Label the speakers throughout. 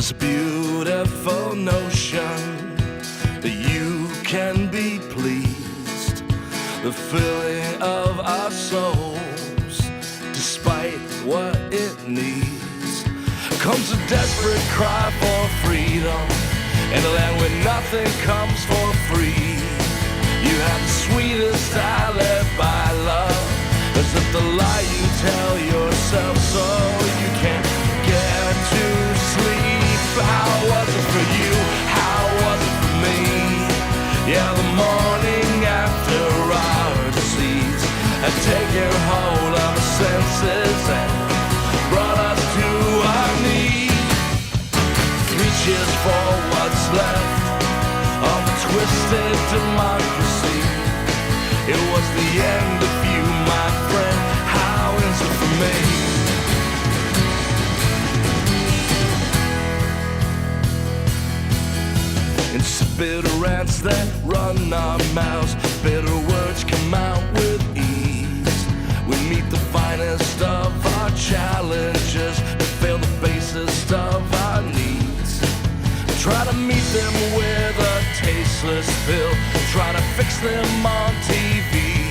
Speaker 1: This beautiful notion that you can be pleased, the filling of our souls despite what it needs, comes a desperate cry for freedom in a land where nothing comes for free. You have the sweetest alibi, love, as if the lie you tell yourself so you can't get to sleep. How was it for you? How was it for me? Yeah, the morning after our disease had taken hold of our senses and brought us to our knees. 3 cheers for what's left of a twisted democracy. It was the end of you, my friend. How is it for me? Insipid rants that run our mouths, bitter words come out with ease. We meet the finest of our challenges, but fail the basest of our needs. Try to meet them with a tasteless pill, try to fix them on TV.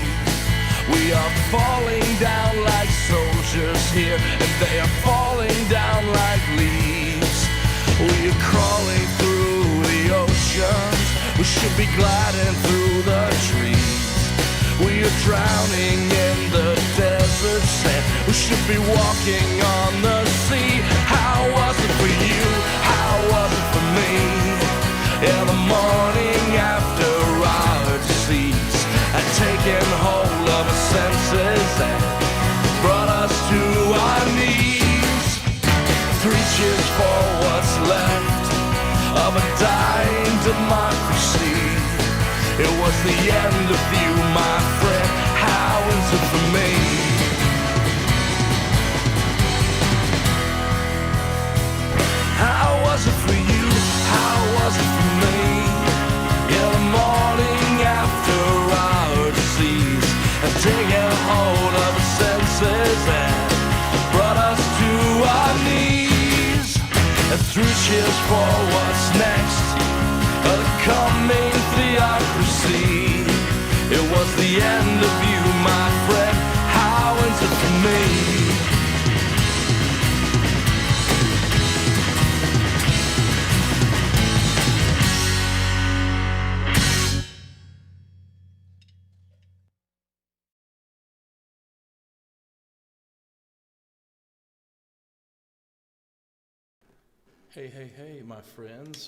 Speaker 1: We are falling down like soldiers here, and they are falling down like leaves. We are crawling through the oceans, we should be gliding through the trees. We are drowning in the desert sand, we should be walking on the sea. How was it for you? How was it for me? In the morning after our disease had taken hold of our senses and brought us to our knees. 3 cheers for what's left of a dying democracy. It was the end of you, my friend. How is it for me? How was it for you? How was it for me? In the morning after our disease had taken hold of our senses and brought us to our knees. And 3 cheers for what's next of the coming theocracy. It was the end of you, my friend. How is it for me?
Speaker 2: Hey, hey, hey, my friends.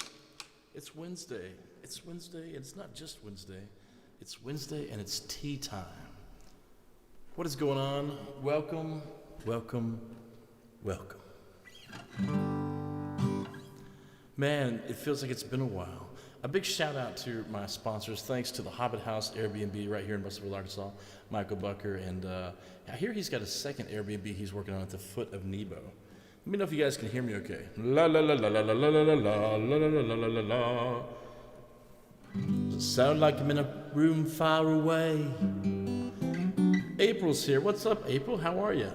Speaker 2: It's Wednesday. It's Wednesday, and it's not just Wednesday. It's Wednesday, and it's tea time. What is going on? Welcome, welcome, welcome. Man, it feels like it's been a while. A big shout out to my sponsors. Thanks to the Hobbit House Airbnb right here in Russellville, Arkansas, Michael Bucker. And I hear he's got a second Airbnb he's working on at the foot of Nebo. Let me know if you guys can hear me okay. La la la la la la la la la la la la la la la. Does it sound like I'm in a room far away? April's here. What's up, April? How are you?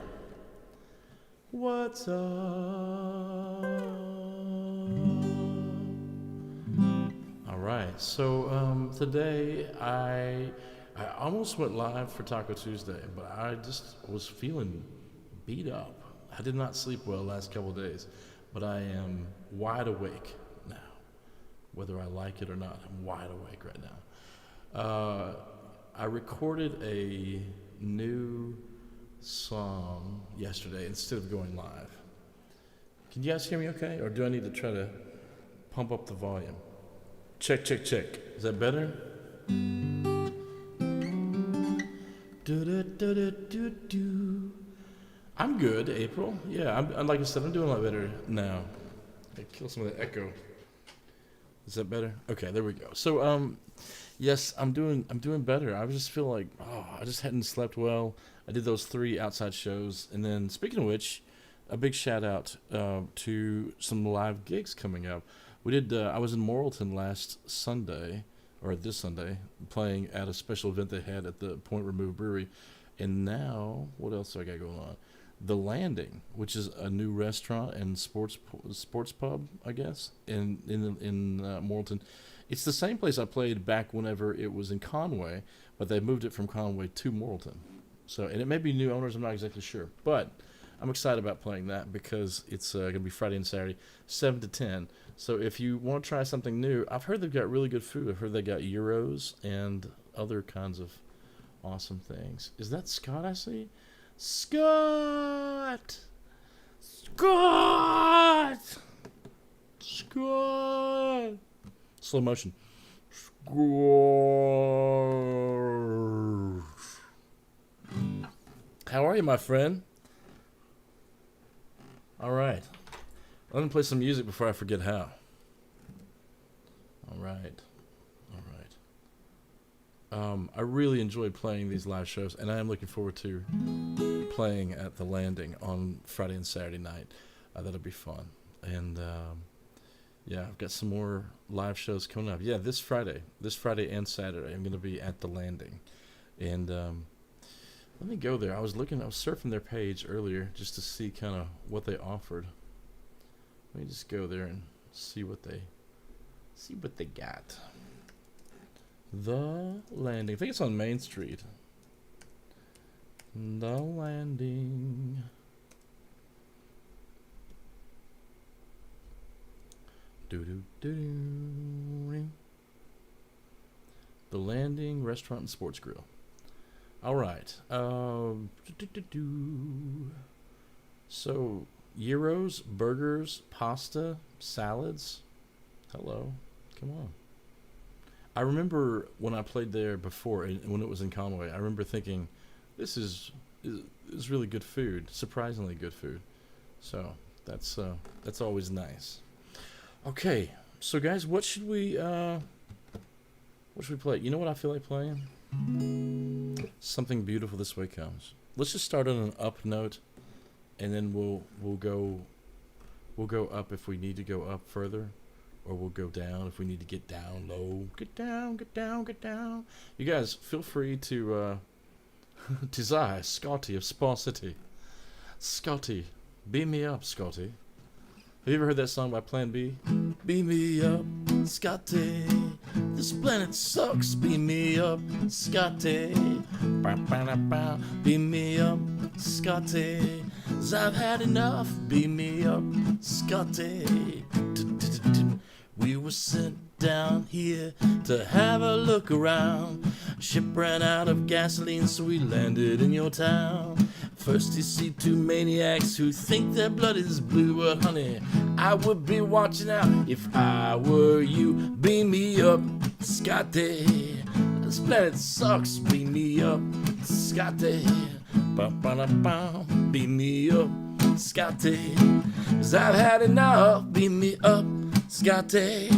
Speaker 2: What's up? All right. So today I almost went live for Taco Tuesday, but I just was feeling beat up. I did not sleep well last couple of days, but I am wide awake now. Whether I like it or not, I'm wide awake right now. I recorded a new song yesterday instead of going live. Can you guys hear me okay? Or do I need to try to pump up the volume? Check, check, check. Is that better? Do-do-do-do-do-do. I'm good, April. Yeah, I'm like I said, I'm doing a lot better now. I kill some of the echo. Is that better? Okay, there we go. So, yes, I'm doing better. I just feel like, I just hadn't slept well. I did those 3 outside shows, and then speaking of which, a big shout out to some live gigs coming up. We did. I was in Morrilton last Sunday, or this Sunday, playing at a special event they had at the Point Remove Brewery, and now what else do I got going on? the Landing, which is a new restaurant and sports pub, I guess, in Morrilton. It's the same place I played back whenever it was in Conway, but they moved it from Conway to Morrilton. So, and it may be new owners, I'm not exactly sure, but I'm excited about playing that because it's going to be Friday and Saturday, 7 to 10. So if you want to try something new, I've heard they've got really good food. I've heard they got gyros and other kinds of awesome things. Is that Scott I see? Scott! Scott! Scott! Slow motion. Scott! How are you, my friend? All right. Let me play some music before I forget how. All right. I really enjoyed playing these live shows, and I am looking forward to playing at the Landing on Friday and Saturday night. That'll be fun. And yeah, I've got some more live shows coming up. Yeah, this Friday and Saturday, I'm going to be at the Landing. And let me go there. I was surfing their page earlier just to see kind of what they offered. Let me just go there and see what they got. The Landing. I think it's on Main Street. The Landing. Do-do-do-do. The Landing Restaurant and Sports Grill. All right. So, gyros, burgers, pasta, salads. Hello. Come on. I remember when I played there before, when it was in Conway, I remember thinking, this is really good food, surprisingly good food. So that's always nice. Okay, so guys, what should we play? You know what I feel like playing? Something Beautiful This Way Comes. Let's just start on an up note, and then we'll go up if we need to go up further. Or we'll go down if we need to get down low. Get down, get down, get down. You guys, feel free to desire Scotty of Spa City. Scotty, beam me up, Scotty. Have you ever heard that song by Plan B? Beam me up, Scotty. This planet sucks. Beam me up, Scotty. Beam me up, Scotty. 'Cause I've had enough. Beam me up, Scotty. We were sent down here to have a look around. Ship ran out of gasoline, so we landed in your town. First you see two maniacs who think their blood is blue, but honey, I would be watching out if I were you. Beam me up, Scotty. This planet sucks. Beam me up, Scotty. Beam me up, Scotty. 'Cause I've had enough. Beam me up, Scotty.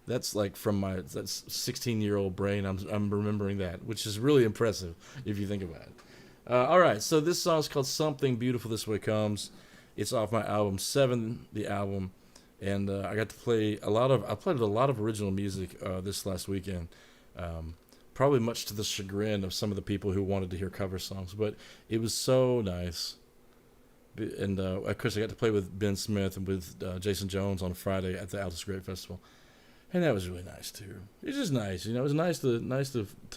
Speaker 2: That's like from my 16-year-old brain. I'm remembering that, which is really impressive if you think about it. All right, so this song is called Something Beautiful This Way Comes. It's off my album 7, the album, and I got to play I played a lot of original music this last weekend. Probably much to the chagrin of some of the people who wanted to hear cover songs, but it was so nice. And of course, I got to play with Ben Smith and with Jason Jones on Friday at the Altus Great Festival, and that was really nice too. It's just nice, you know. It was nice to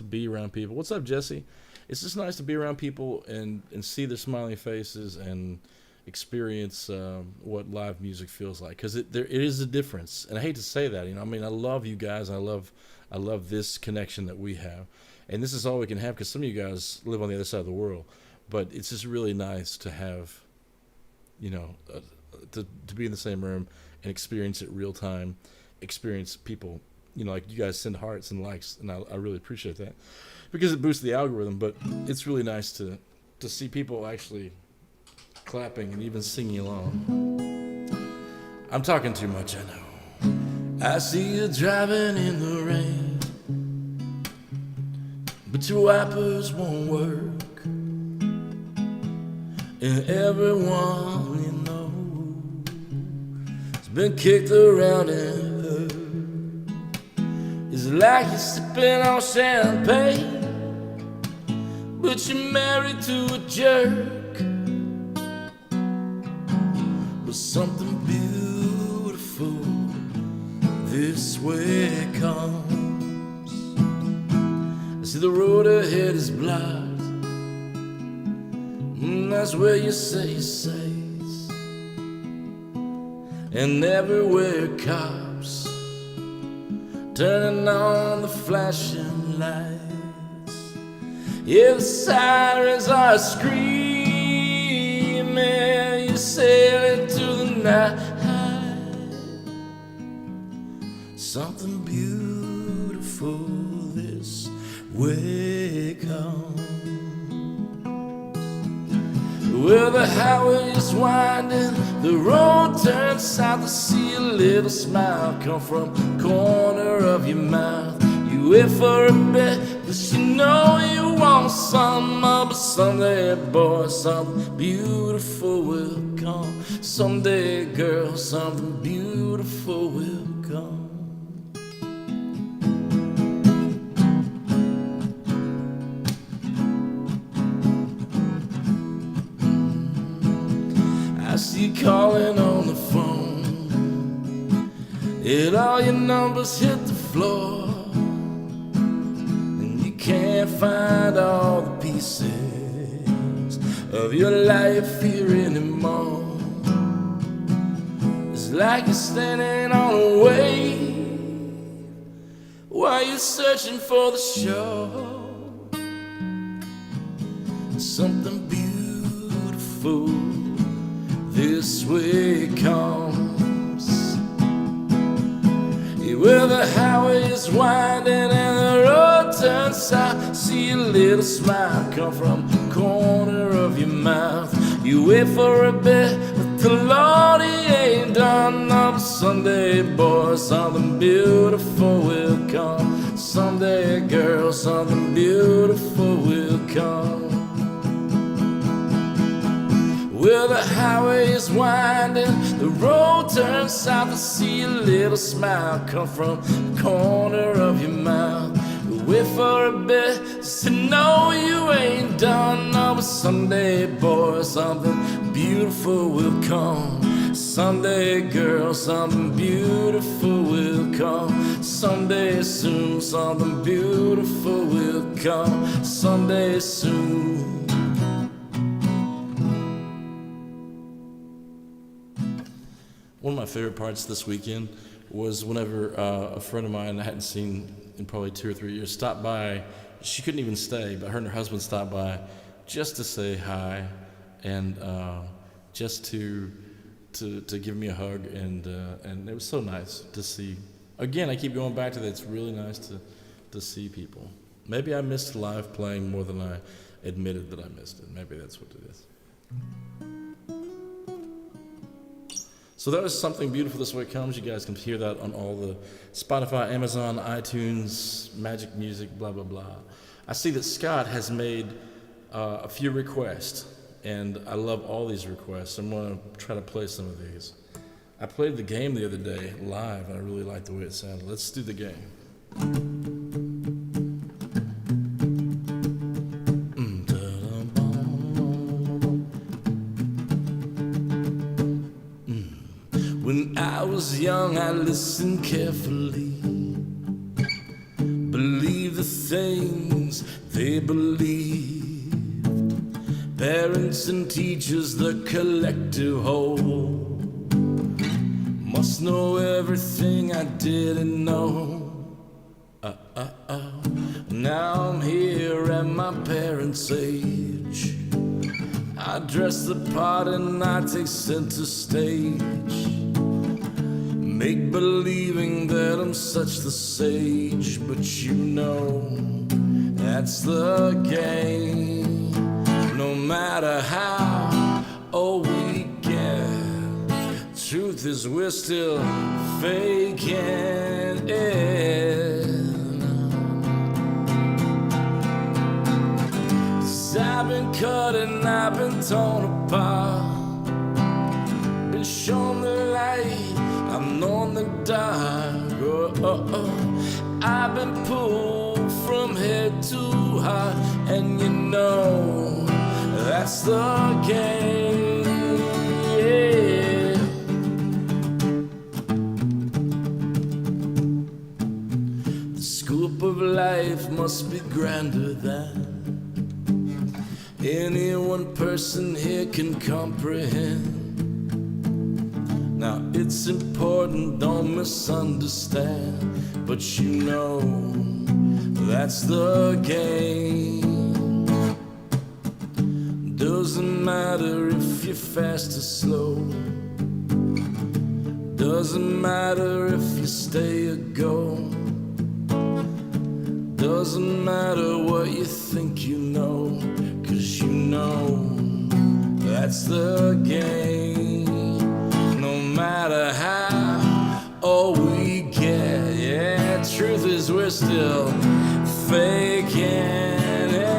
Speaker 2: be around people. What's up, Jesse? It's just nice to be around people and see their smiling faces and experience what live music feels like, because it is a difference. And I hate to say that, you know. I mean, I love you guys. I love this connection that we have, and this is all we can have because some of you guys live on the other side of the world. But it's just really nice to have, you know, to be in the same room and experience it real time, experience people, you know, like you guys send hearts and likes, and I really appreciate that because it boosts the algorithm. But it's really nice to see people actually clapping and even singing along. I'm talking too much, I know. I see you driving in the rain, but your wipers won't work, and everyone you know has been kicked around and hurt. It's like you're sipping on champagne but you're married to a jerk. But something beautiful this way comes. I see the road ahead is blocked, and that's where you say your says. And everywhere cops turning on the flashing lights. Yeah, the sirens are screaming, you sail into the night. Something beautiful this way comes. Well, the highway is winding, the road turns south. To see a little smile come from the corner of your mouth. You wait for a bit, cause you know you want some more. But someday, boy, something beautiful will come. Someday, girl, something beautiful will come. I see you calling on the phone, and all your numbers hit the floor, and you can't find all the pieces of your life here anymore. It's like you're standing on a wave while you're searching for the shore. Something beautiful this way comes. Yeah, well, the highway is winding and the road turns south. See a little smile come from the corner of your mouth. You wait for a bit, but the Lord, he ain't done. No, but someday, boy, something beautiful will come. Someday, girl, something beautiful will come. Well, the highway is winding, the road turns south. To see a little smile come from the corner of your mouth. Wait for a bit just to know you ain't done. No, but someday, boy, something beautiful will come. Someday, girl, something beautiful will come. Someday soon, something beautiful will come. Someday soon. One of my favorite parts this weekend was whenever a friend of mine I hadn't seen in probably 2 or 3 years stopped by. She couldn't even stay, but her and her husband stopped by just to say hi and just to give me a hug, and it was so nice to see. Again, I keep going back to that. It's really nice to see people. Maybe I missed live playing more than I admitted that I missed it. Maybe that's what it is. So that was Something Beautiful This Way Comes. You guys can hear that on all the Spotify, Amazon, iTunes, Magic Music, blah, blah, blah. I see that Scott has made a few requests, and I love all these requests. I'm going to try to play some of these. I played the game the other day live, and I really liked the way it sounded. Let's do the game. When I was young, I listened carefully, believed the things they believed. Parents and teachers, the collective whole, must know everything I didn't know. Now I'm here at my parents' age. I dress the part and I take center stage, make believing that I'm such the sage. But you know, that's the game. No matter how old we get, truth is we're still faking it. 'Cause I've been cut and I've been torn apart, been shown the light, I'm on the dark. I've been pulled from head to heart, and you know that's the game. Yeah. The scope of life must be grander than any one person here can comprehend. Now it's important, don't misunderstand, but you know that's the game. Doesn't matter if you're fast or slow, doesn't matter if you stay or go, doesn't matter what you think you know, 'cause you know that's the game. No matter how old we get, yeah, truth is we're still faking it.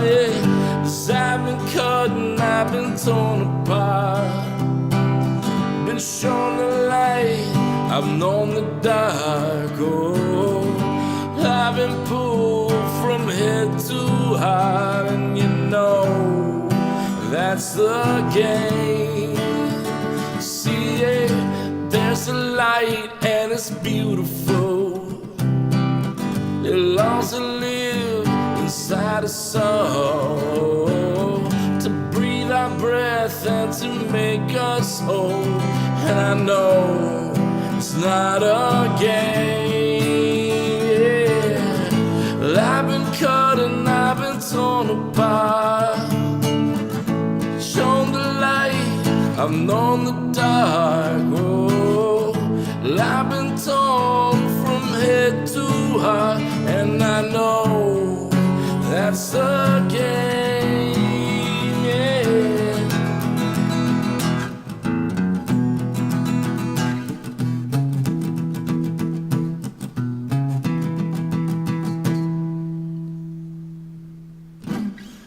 Speaker 2: Yeah, 'cause I've been cut and I've been torn apart, been shown the light, I've known the dark. Oh, I've been pulled from head to heart, and you know that's the game. See, yeah, there's a light and it's beautiful. It longs to live inside us all, to breathe our breath and to make us whole. And I know it's not a game. Yeah. Well, I've been cut and I've been torn apart, shown the light, I've known the dark. Oh, well, I've been torn from head to heart, and I know that's the game. Yeah.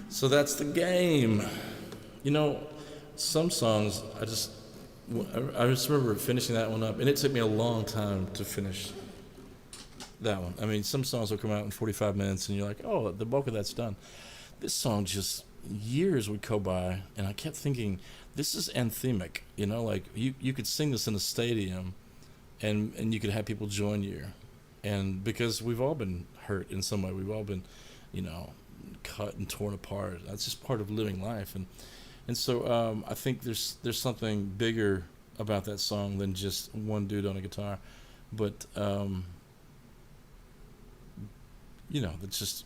Speaker 2: So that's the game. You know, some songs I just remember finishing that one up, and it took me a long time to finish that one. I mean, some songs will come out in 45 minutes, and you're like, oh, the bulk of that's done. This song, just years would go by, and I kept thinking, this is anthemic. You know, like you could sing this in a stadium, and you could have people join you, and because we've all been hurt in some way, we've all been, you know, cut and torn apart. That's just part of living life, and so I think there's something bigger about that song than just one dude on a guitar, but you know, that's just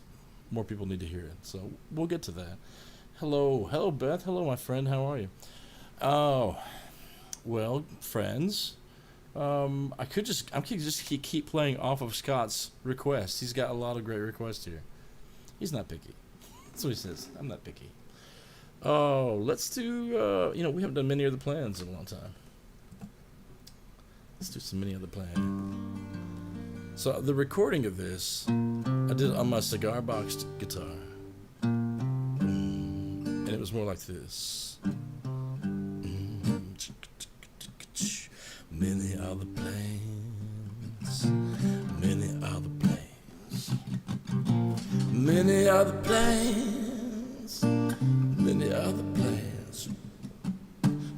Speaker 2: more people need to hear it. So we'll get to that. Hello Beth. Hello my friend. How are you? Oh, well, friends. I could just keep playing off of Scott's request. He's got a lot of great requests here. He's not picky. That's what he says. I'm not picky. Oh, let's do, you know, we haven't done Many Other Plans in a long time. Let's do some Many Other Plans. So the recording of this, I did on my cigar boxed guitar. And it was more like this. Many other plans, many other plans, many other plans, many other plans.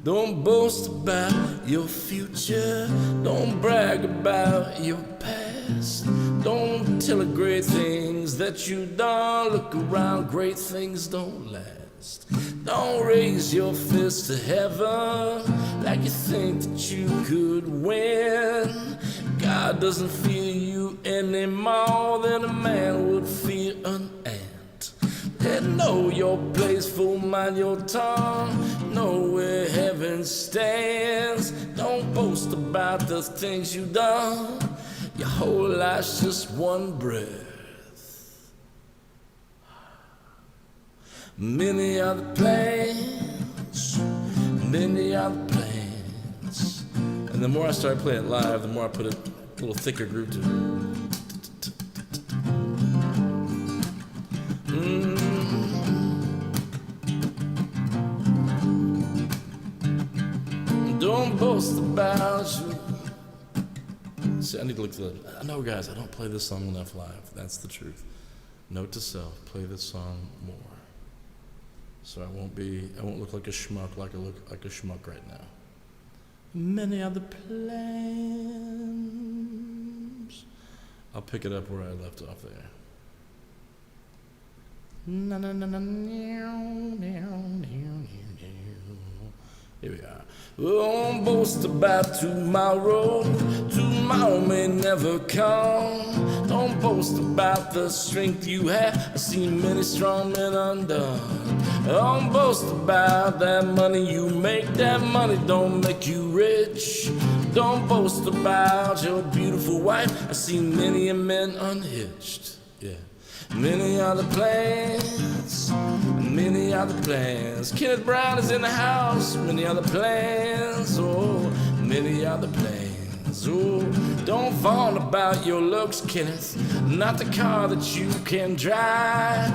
Speaker 2: Don't boast about your future, don't brag about your past, don't tell of great things that you done. Look around, great things don't last. Don't raise your fist to heaven like you think that you could win. God doesn't fear you any more than a man would fear an ant. Then know your place, fool, mind your tongue, know where heaven stands. Don't boast about the things you done, your whole life's just one breath. Many other plans, many other plans. And the more I started playing it live, the more I put a little thicker groove to it. Don't boast about you. See, I need to look for that. I know, guys, I don't play this song enough live. That's the truth. Note to self: play this song more, so I won't look like a schmuck like I look like a schmuck right now. Many other plans. I'll pick it up where I left off there. Na na na na Here we are. Don't boast about tomorrow. Tomorrow may never come. Don't boast about the strength you have. I've seen many strong men undone. Don't boast about that money you make. That money don't make you rich. Don't boast about your beautiful wife. I've seen many a men unhitched. Yeah. Many are the plans, many are the plans. Kenneth Brown is in the house. Many are the plans, oh, many are the plans. Oh, don't fawn about your looks, Kenneth. Not the car that you can drive.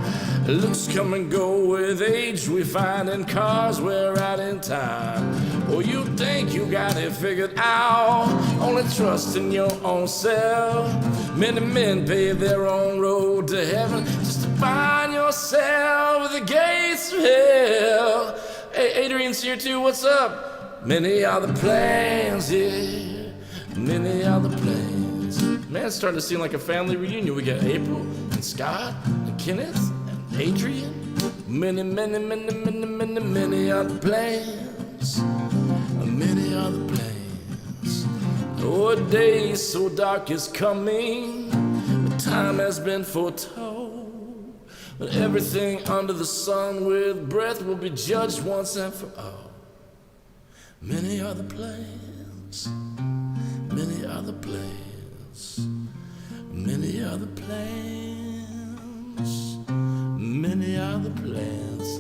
Speaker 2: Looks come and go with age. We find in cars wear out in time. Oh, you think you got it figured out. Only trust in your own self. Many men pave their own road to heaven just to find yourself at the gates of hell. Hey, Adrian's here too. What's up? Many are the plans, yeah. Many are the plans. Man, it's starting to seem like a family reunion. We got April and Scott and Kenneth and Adrian. Many, many, many, many, many, many are the plans. Many are the plans. Oh, a day so dark is coming. The time has been foretold. But everything under the sun with breath will be judged once and for all. Many are the plans. Many are the plans. Many are the plans. Many are the plans.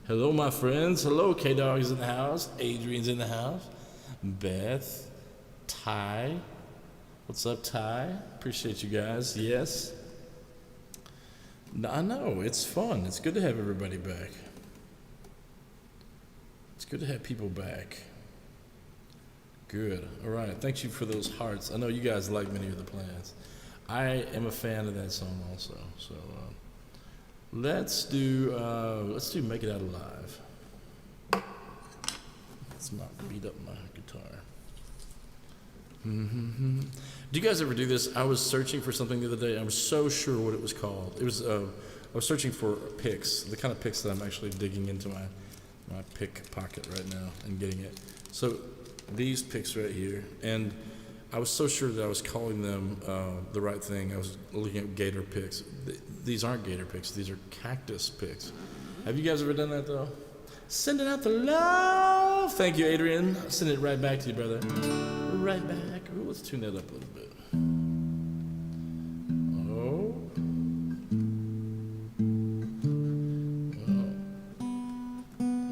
Speaker 2: Hello, my friends. Hello, K-Dog is in the house. Adrian's in the house. Beth. Ty. What's up, Ty? Appreciate you guys. Yes. I know. It's fun. It's good to have everybody back. It's good to have people back. Good. All right. Thank you for those hearts. I know you guys like Many of the Plans. I am a fan of that song also. So let's do Make It Out Alive. Let's not beat up my guitar. Mm-hmm. Do you guys ever do this? I was searching for something the other day. I was so sure what it was called. It was I was searching for picks, the kind of picks that I'm actually digging into my pick pocket right now and getting it. So these picks right here, and I was so sure that I was calling them the right thing. I was looking at gator picks. These aren't gator picks. These are cactus picks. Have you guys ever done that though? Sending out the love. Thank you, Adrian. I'll send it right back to you, brother. Right back. Ooh, let's tune that up a little bit. Oh.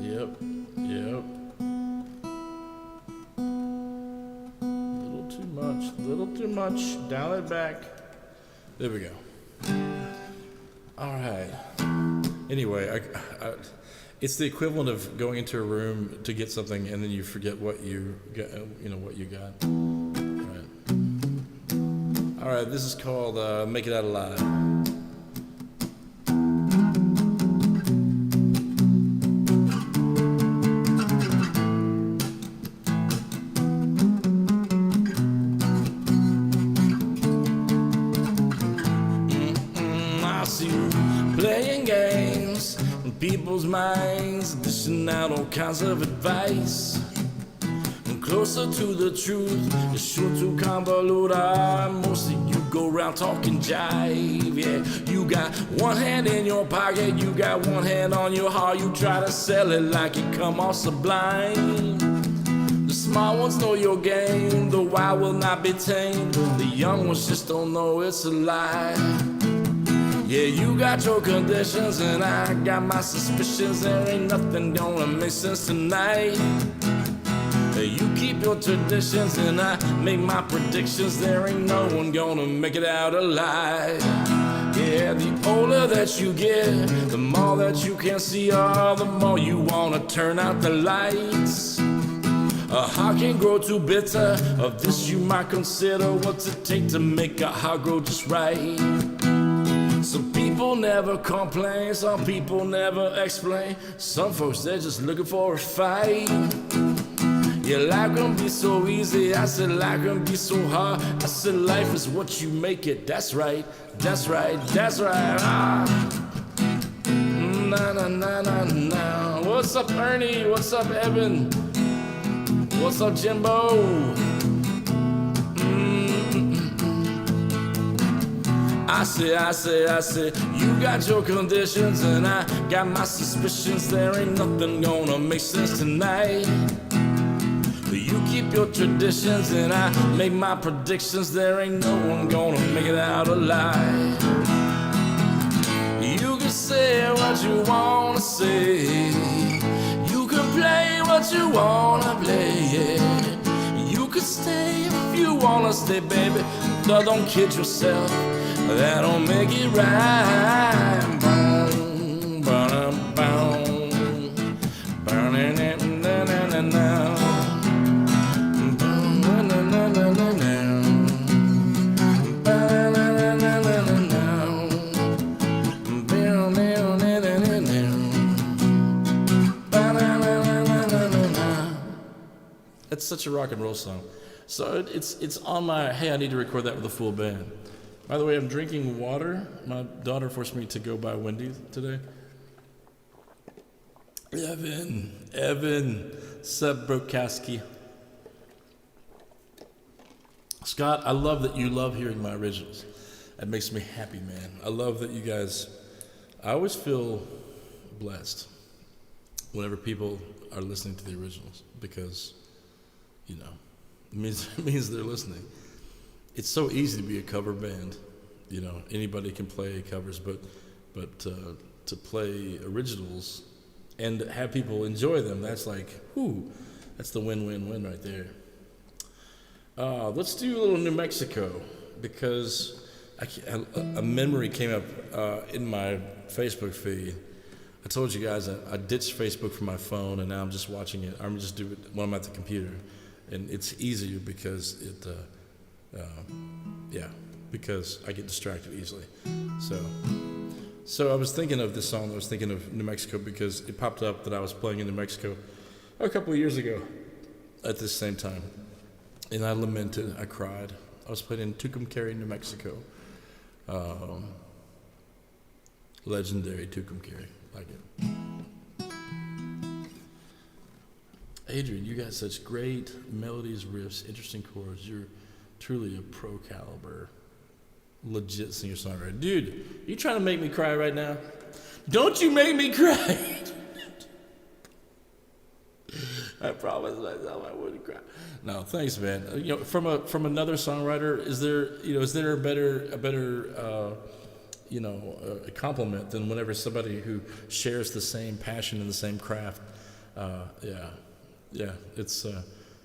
Speaker 2: Yep. Little too much. Dial it back. There we go. All right. Anyway, it's the equivalent of going into a room to get something and then you forget what you got. What you got. All right. This is called "Make It Out Alive." Playing games in people's minds, dishing out all kinds of advice. And closer to the truth, you're sure to convolute. Most of you go around talking jive, yeah. You got one hand in your pocket, you got one hand on your heart. You try to sell it like it come off sublime. The small ones know your game, the wild will not be tamed. The young ones just don't know it's a lie. Yeah, you got your conditions and I got my suspicions. There ain't nothing gonna make sense tonight. You keep your traditions and I make my predictions. There ain't no one gonna make it out alive. Yeah, the older that you get, the more that you can see, the more you wanna turn out the lights.
Speaker 1: A heart can grow too bitter. Of this you might consider. What's it take to make a heart grow just right? Some people never complain, some people never explain. Some folks, they're just looking for a fight. Yeah, life can be so easy. I said life can be so hard. I said life is what you make it. That's right, that's right, that's right. Na na na na na. What's up, Ernie? What's up, Evan? What's up, Jimbo? I say, you got your conditions and I got my suspicions. There ain't nothing gonna make sense tonight. You keep your traditions and I make my predictions. There ain't no one gonna make it out alive. You can say what you wanna say. You can play what you wanna play, yeah. You can stay if you wanna stay, baby. No, don't kid yourself. That don't make it right. Boom, boom, boom, burning it, na na na na. Boom, na na na na na na. Ba na na na na na na. Boom, na na na na na. Ba na na na na na na na. That's such a rock and roll song. So it's on my. Hey, I need to record that with a full band. By the way, I'm drinking water. My daughter forced me to go buy Wendy's today. Evan, Seb Brokaski. Scott, I love that you love hearing my originals. That makes me happy, man. I love that you guys, I always feel blessed whenever people are listening to the originals because, you know, it means they're listening. It's so easy to be a cover band, you know. Anybody can play covers, but to play originals and have people enjoy them, that's like, whoo, that's the win-win-win right there. Let's do a little New Mexico because a memory came up in my Facebook feed. I told you guys I ditched Facebook from my phone and now I'm just watching it. I'm just doing it when I'm at the computer, and it's easier because it. Because I get distracted easily. So I was thinking of this song. I was thinking of New Mexico because it popped up that I was playing in New Mexico a couple of years ago at this same time. And I lamented, I cried. I was playing in Tucumcari, New Mexico. Legendary Tucumcari, like it. Adrian, you got such great melodies, riffs, interesting chords. You're truly a pro caliber, legit singer-songwriter. Dude, you trying to make me cry right now? Don't you make me cry. I promised myself I wouldn't cry. No, thanks, man. You know, from another songwriter, is there a better a compliment than whenever somebody who shares the same passion and the same craft.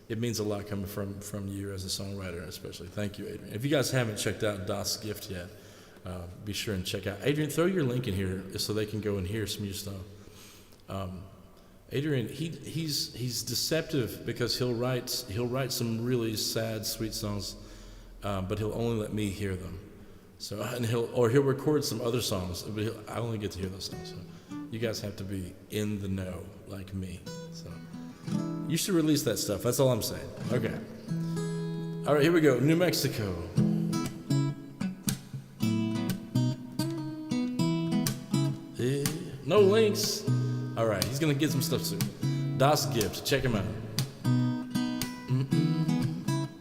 Speaker 1: It means a lot coming from you as a songwriter, especially. Thank you, Adrian. If you guys haven't checked out Das Gift yet, be sure and check out. Adrian, throw your link in here so they can go and hear some of your stuff. Adrian, he's deceptive because he'll write some really sad, sweet songs, but he'll only let me hear them. So he'll record some other songs, but I only get to hear those songs. So you guys have to be in the know like me. So you should release that stuff. That's all I'm saying. Okay. All right, here we go. New Mexico. Yeah. No links. All right, he's gonna get some stuff soon. Das Gift, check him out.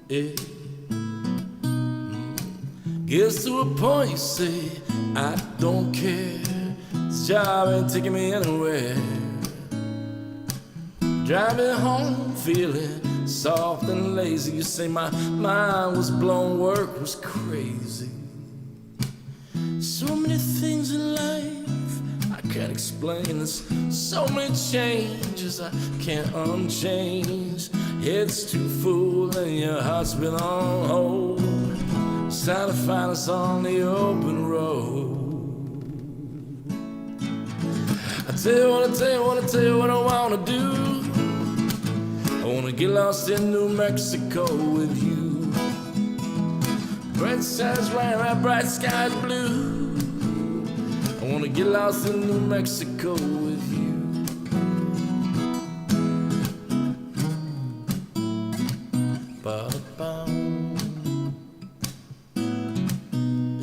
Speaker 1: Yeah. Gets to a point, you say, I don't care. This job ain't taking me anywhere. Driving home, feeling soft and lazy. You say my mind was blown, work was crazy. So many things in life I can't explain. There's so many changes I can't unchange. Head's too full and your heart's been on hold. It's time to find us on the open road. I tell you what I wanna do. I wanna get lost in New Mexico with you. Bright skies right, bright skies blue. I wanna get lost in New Mexico with you. Ba-da-bum.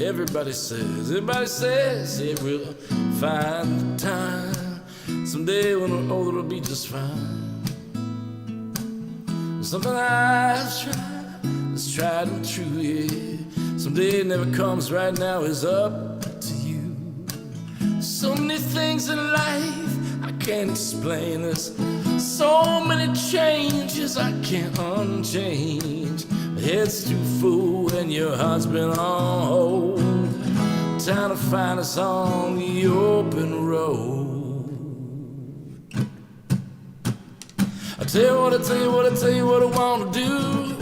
Speaker 1: Everybody says it will find the time. Someday when we're older, it'll be just fine. Something I've tried, it's tried and true, yeah. Someday it never comes, right now is up to you. So many things in life I can't explain. There's so many changes I can't unchange. My head's too full and your heart's been on hold. Time to find us on the open road. I tell you what I wanna do.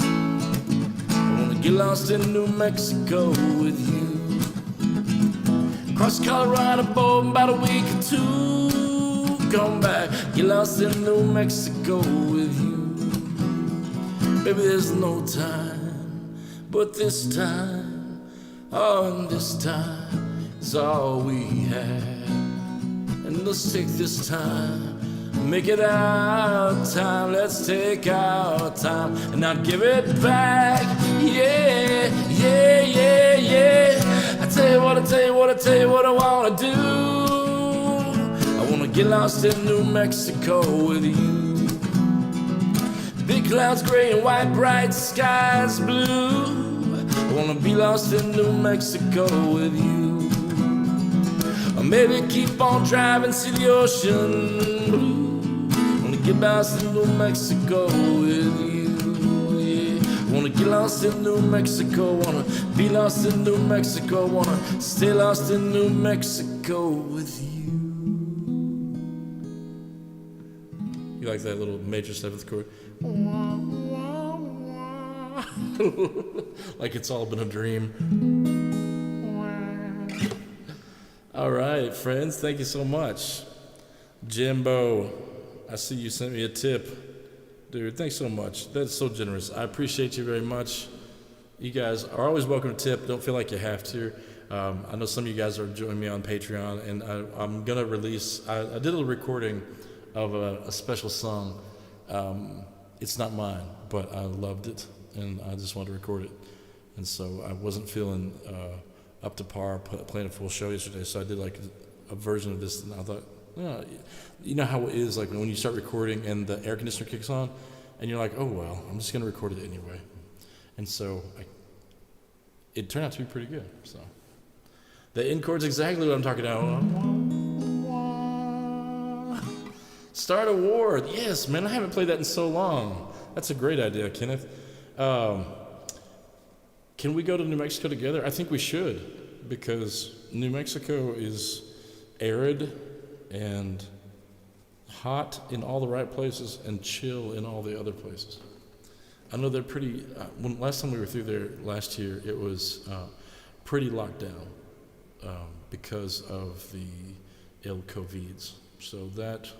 Speaker 1: I wanna get lost in New Mexico with you. Cross Colorado boat in about a week or two. Come back, get lost in New Mexico with you. Baby, there's no time, but this time, oh, and this time is all we have. And let's take this time, make it our time. Let's take our time and not give it back. Yeah, yeah, yeah, yeah. I tell you what I wanna do. I wanna get lost in New Mexico with you. Big clouds gray and white, bright skies blue. I wanna be lost in New Mexico with you. Or maybe keep on driving, see the ocean blue. Get lost in New Mexico with you, yeah. Wanna get lost in New Mexico, wanna be lost in New Mexico, wanna stay lost in New Mexico with you. You like that little major seventh chord? Like it's all been a dream. All right, friends, thank you so much. Jimbo, I see you sent me a tip. Dude, thanks so much. That's so generous. I appreciate you very much. You guys are always welcome to tip. Don't feel like you have to. I know some of you guys are joining me on Patreon, and I'm going to release, I did a recording of a special song. It's not mine, but I loved it, and I just wanted to record it. And so I wasn't feeling up to par playing a full show yesterday, so I did like a version of this, and I thought, you know how it is, like when you start recording and the air conditioner kicks on, and you're like, oh well, I'm just gonna record it anyway. And so it turned out to be pretty good. So the end chord's exactly what I'm talking about. Start a war. Yes, man, I haven't played that in so long. That's a great idea, Kenneth. Can we go to New Mexico together? I think we should, because New Mexico is arid and hot in all the right places and chill in all the other places. I know they're pretty, last time we were through there last year, it was pretty locked down because of the ill COVIDs. So that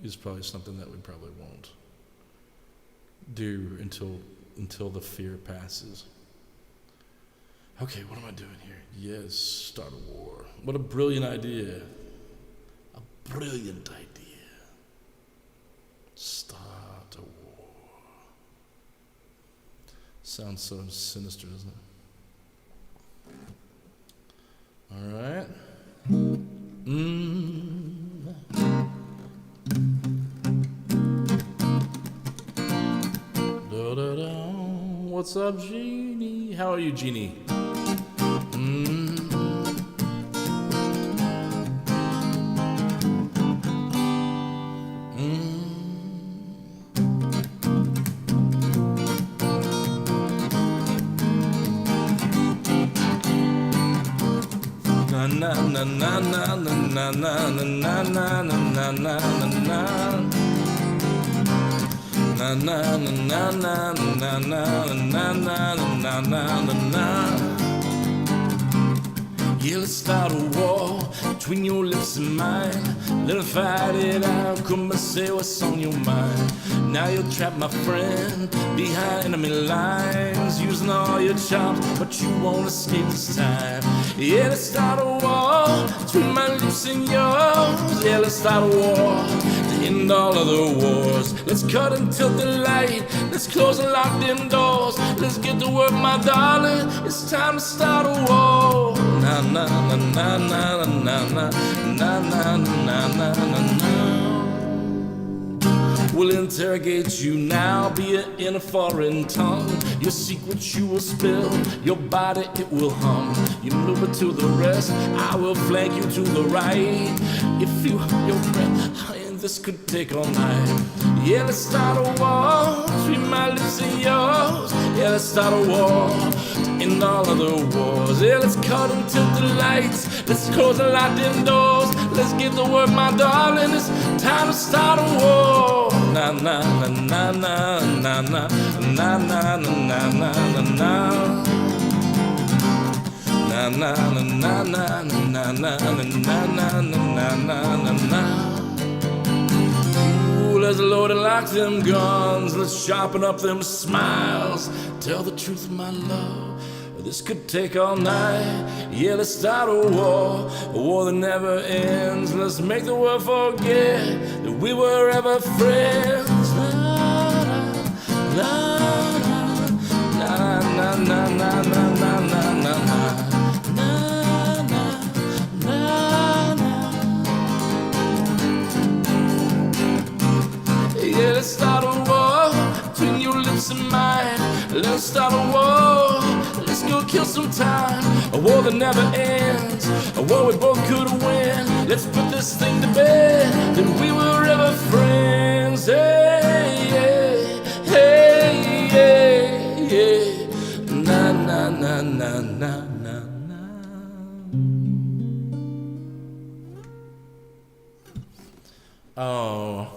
Speaker 1: is probably something that we probably won't do until the fear passes. Okay, what am I doing here? Yes, start a war. What a brilliant idea. Brilliant idea. Start a war. Sounds so sinister, doesn't it? All right. Da-da-da. What's up, Jeannie? How are you, Jeannie? Na na na na na na na na na na na na na na na na na na. Yeah, let's start a war between your lips and mine. Let us fight it out, come and say what's on your mind. Now you're trapped, my friend, behind enemy lines, using all your chops, but you won't escape this time. Yeah, let's start a war between my lips and yours. Yeah, let's start a war to end all other wars. Let's cut and tilt the light, let's close and lock them doors. Let's get to work, my darling, it's time to start a war. Na na na na na na na na na na na na na. We'll interrogate you now, be it in a foreign tongue. Your secrets you will spill, your body it will hum. You move it to the rest, I will flank you to the right. If you hold your breath, and this could take all night. Yeah, let's start a war between my lips and yours. Yeah, let's start a war to end all other wars. Yeah, let's cut and tilt the lights, let's close and lock them doors. Let's get to work, my darling, it's time to start a war. Na na na na na na na na na na na na na. Na na na na na na na na na na na na. Ooh, let's load and lock them guns, let's sharpen up them smiles. Tell the truth, my love, this could take all night. Yeah, let's start a war that never ends. Let's make the world forget that we were ever friends. La, la, la, na, na, na, na, na, na, na. Yeah, let's start a war between your lips and mine. Let's start a war, let's go kill some time. A war that never ends, a war we both could win. Let's put this thing to bed, that we were ever friends. Hey, yeah, hey, yeah, yeah. Na, na, na, na, na, na, na. Oh.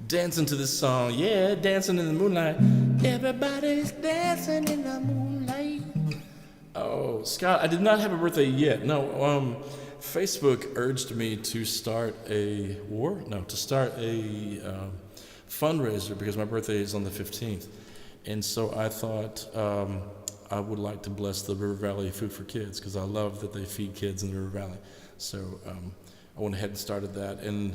Speaker 1: Dancing to this song, yeah, dancing in the moonlight. Everybody's dancing in the moonlight. Oh, Scott, I did not have a birthday yet. No, Facebook urged me to start a fundraiser because my birthday is on the 15th. And so I thought I would like to bless the River Valley Food for Kids because I love that they feed kids in the River Valley. So I went ahead and started that, and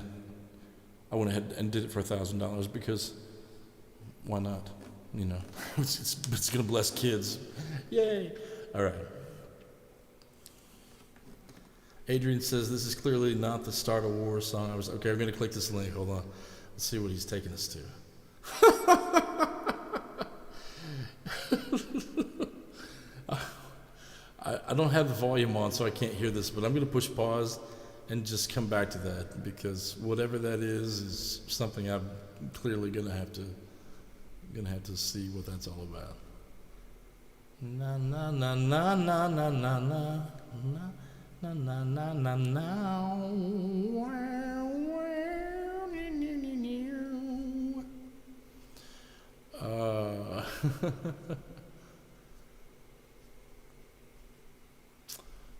Speaker 1: I went ahead and did it for $1,000 because why not? You know, it's going to bless kids. Yay. All right. Adrian says this is clearly not the Start a War song. Okay, I'm going to click this link. Hold on. Let's see what he's taking us to. I don't have the volume on, so I can't hear this, but I'm going to push pause and just come back to that because whatever that is something I'm clearly gonna have to see what that's all about. Na na na na na na na na na na na na na.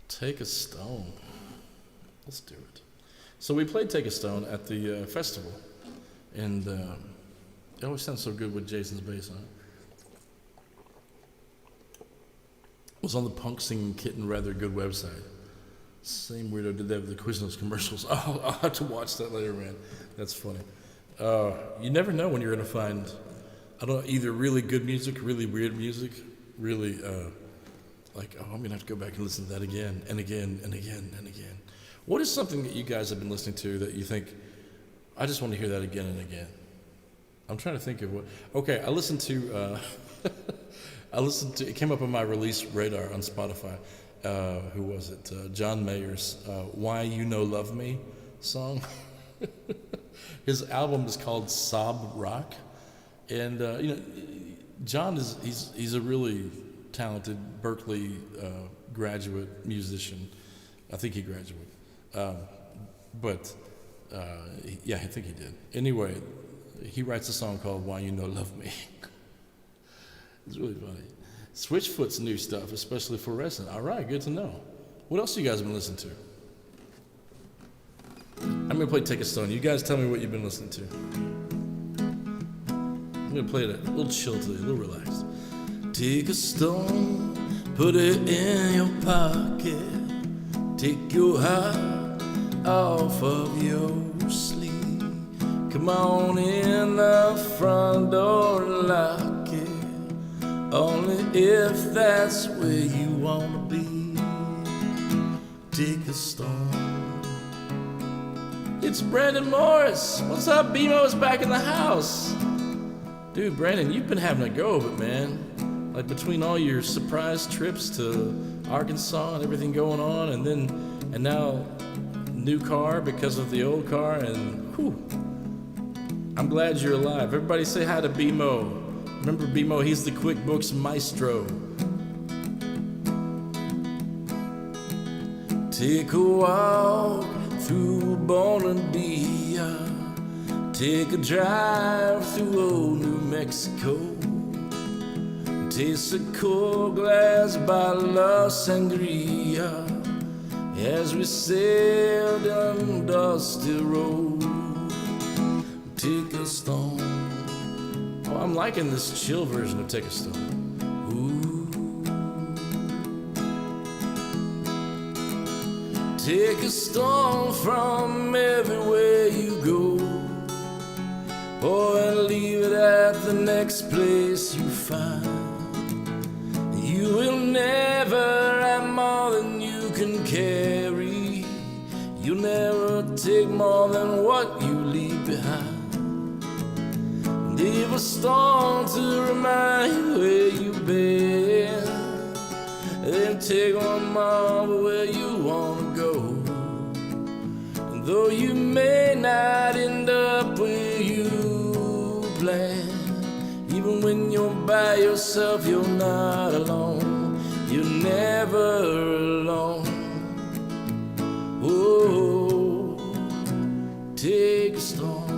Speaker 1: Take a Stone. Let's do it. So we played Take a Stone at the festival, and it always sounds so good with Jason's bass on it. It was on the Punk Singing Kitten rather good website. Same weirdo did that with the Quiznos commercials. I'll have to watch that later, man. That's funny. You never know when you're going to find, either really good music, really weird music, really like, I'm going to have to go back and listen to that again and again and again and again. What is something that you guys have been listening to that you think, I just want to hear that again and again? I'm trying to think of what. Okay, I listened to, it came up on my release radar on Spotify. Who was it? John Mayer's Why You Know Love Me song. His album is called Sob Rock. And, John he's a really talented Berkeley graduate musician. I think he graduated. Yeah, I think he did. Anyway, he writes a song called Why You Know Love Me. It's really funny. Switchfoot's new stuff, especially for wrestling. All right, good to know.
Speaker 2: What else you guys been listening to? I'm gonna play Take a Stone. You guys tell me what you've been listening to. I'm gonna play it a little chill today, a little relaxed. Take a stone, put it in your pocket. Take your heart off of your sleeve. Come on in the front door and lock it. Only if that's where you wanna be. Take a stone. It's Brandon Morris. What's up, BMO's back in the house. Dude, Brandon, you've been having a go of it, man. Like between all your surprise trips to Arkansas and everything going on, and now new car because of the old car, and whew. I'm glad you're alive. Everybody say hi to BMO. Remember BMO, he's the QuickBooks maestro. Take a walk through Bonadilla. Take a drive through old New Mexico. Taste a cold glass bottle of sangria as we sail down dusty road. Take a stone. Oh, I'm liking this chill version of Take a Stone. Ooh. Take a stone from everywhere you go. Oh, and leave it at the next place you find. You will never have more than you can carry. You'll never take more than what you leave behind. Leave a stone to remind you where you've been. Then take one more where you wanna go. And though you may not end up where you plan, even when you're by yourself, you're not alone. You're never alone. Oh, take a stone.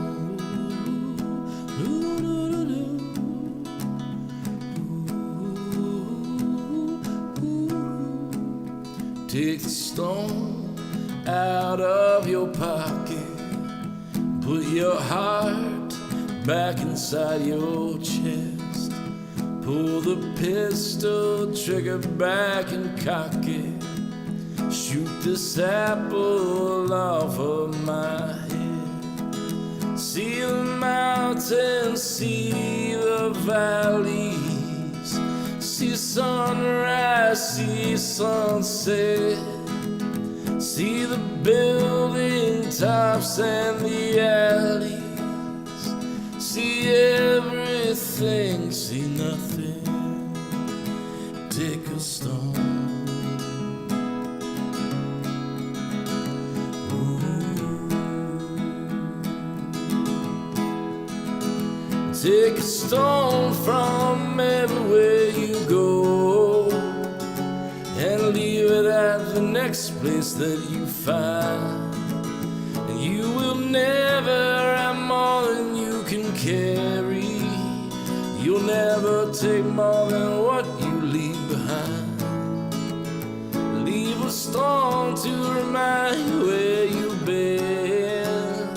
Speaker 2: Take the stone out of your pocket. Put your heart back inside your chest. Pull the pistol trigger back and cock it. Shoot this apple off of my head. See the mountains, see the valleys. See sunrise, see sunset. See the building tops and the alleys. See everything, see nothing. Take a stone. Ooh. Take a stone from everywhere you go, and leave it at the next place that you find. And you will never have more than you can carry. You'll never take more than what you leave behind. Leave a stone to remind you where you've been,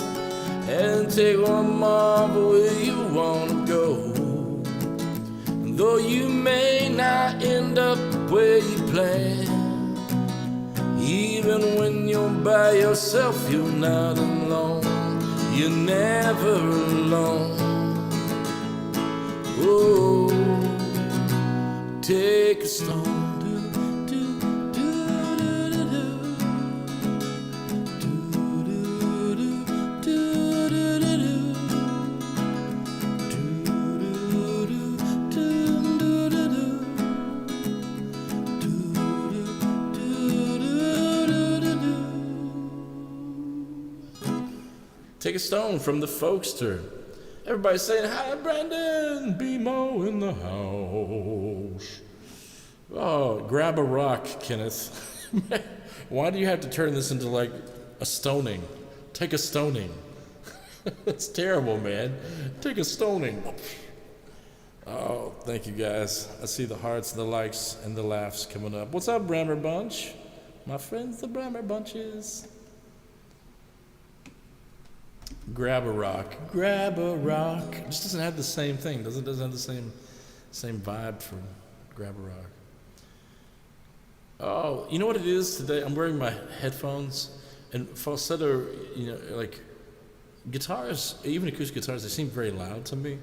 Speaker 2: and take one more where you wanna go. And though you may not end up where you plan, even when you're by yourself, you're not alone. You're never alone. Oh, take a stone. Take a stone from the Folkster. Everybody saying, hi, Brandon, BMO in the house. Oh, grab a rock, Kenneth. Why do you have to turn this into like a stoning? Take a stoning. That's terrible, man. Take a stoning. Oh, thank you guys. I see the hearts, the likes, and the laughs coming up. What's up, Brammer Bunch? My friends, the Brammer Bunches. Grab a rock. Grab a rock. It just doesn't have the same thing. Doesn't have the same vibe for grab a rock. Oh, you know what it is today? I'm wearing my headphones, and falsetto, like guitars, even acoustic guitars, they seem very loud to me.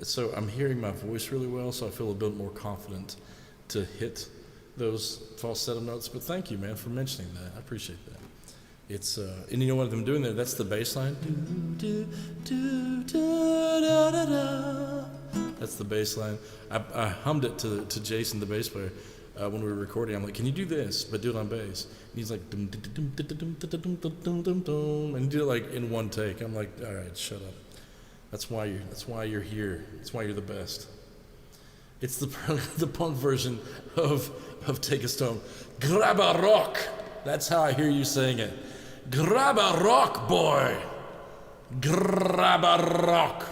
Speaker 2: So I'm hearing my voice really well, so I feel a bit more confident to hit those falsetto notes. But thank you, man, for mentioning that. I appreciate that. It's and you know what I'm doing there? That's the bass line. That's the bass line. I hummed it to Jason, the bass player, when we were recording. I'm like, can you do this, but do it on bass? And he's like, and he did it like in one take. I'm like, all right, shut up. That's why you're here. That's why you're the best. It's the punk version of Take a Stone. Grab a rock. That's how I hear you saying it. Grab a rock, boy. Grab a rock.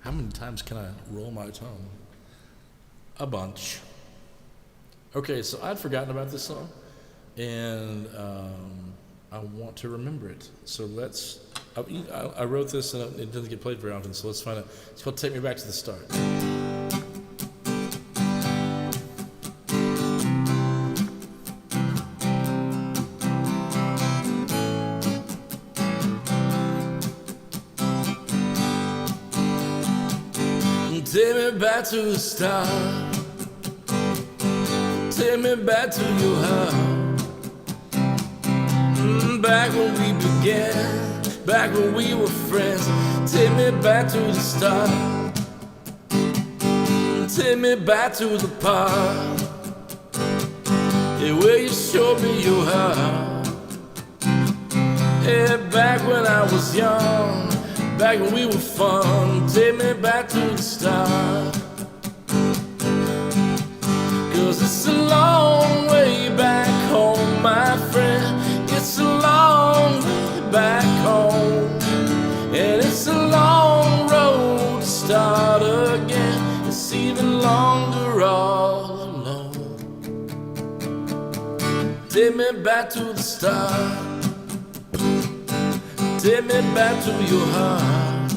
Speaker 2: How many times can I roll my tongue? A bunch. Okay, so I'd forgotten about this song, and I want to remember it. So let's. I wrote this, and it doesn't get played very often. So let's find out. It's called "Take Me Back to the Start." Take me back to the start. Take me back to your heart. Back when we began, back when we were friends. Take me back to the start. Take me back to the part, yeah, where you showed me your heart. Yeah, back when I was young, back when we were fun. Take me back to the start. 'Cause it's a long way back home, my friend. It's a long way back home. And it's a long road to start again. It's even longer all alone. Take me back to the start. Take me back to your heart.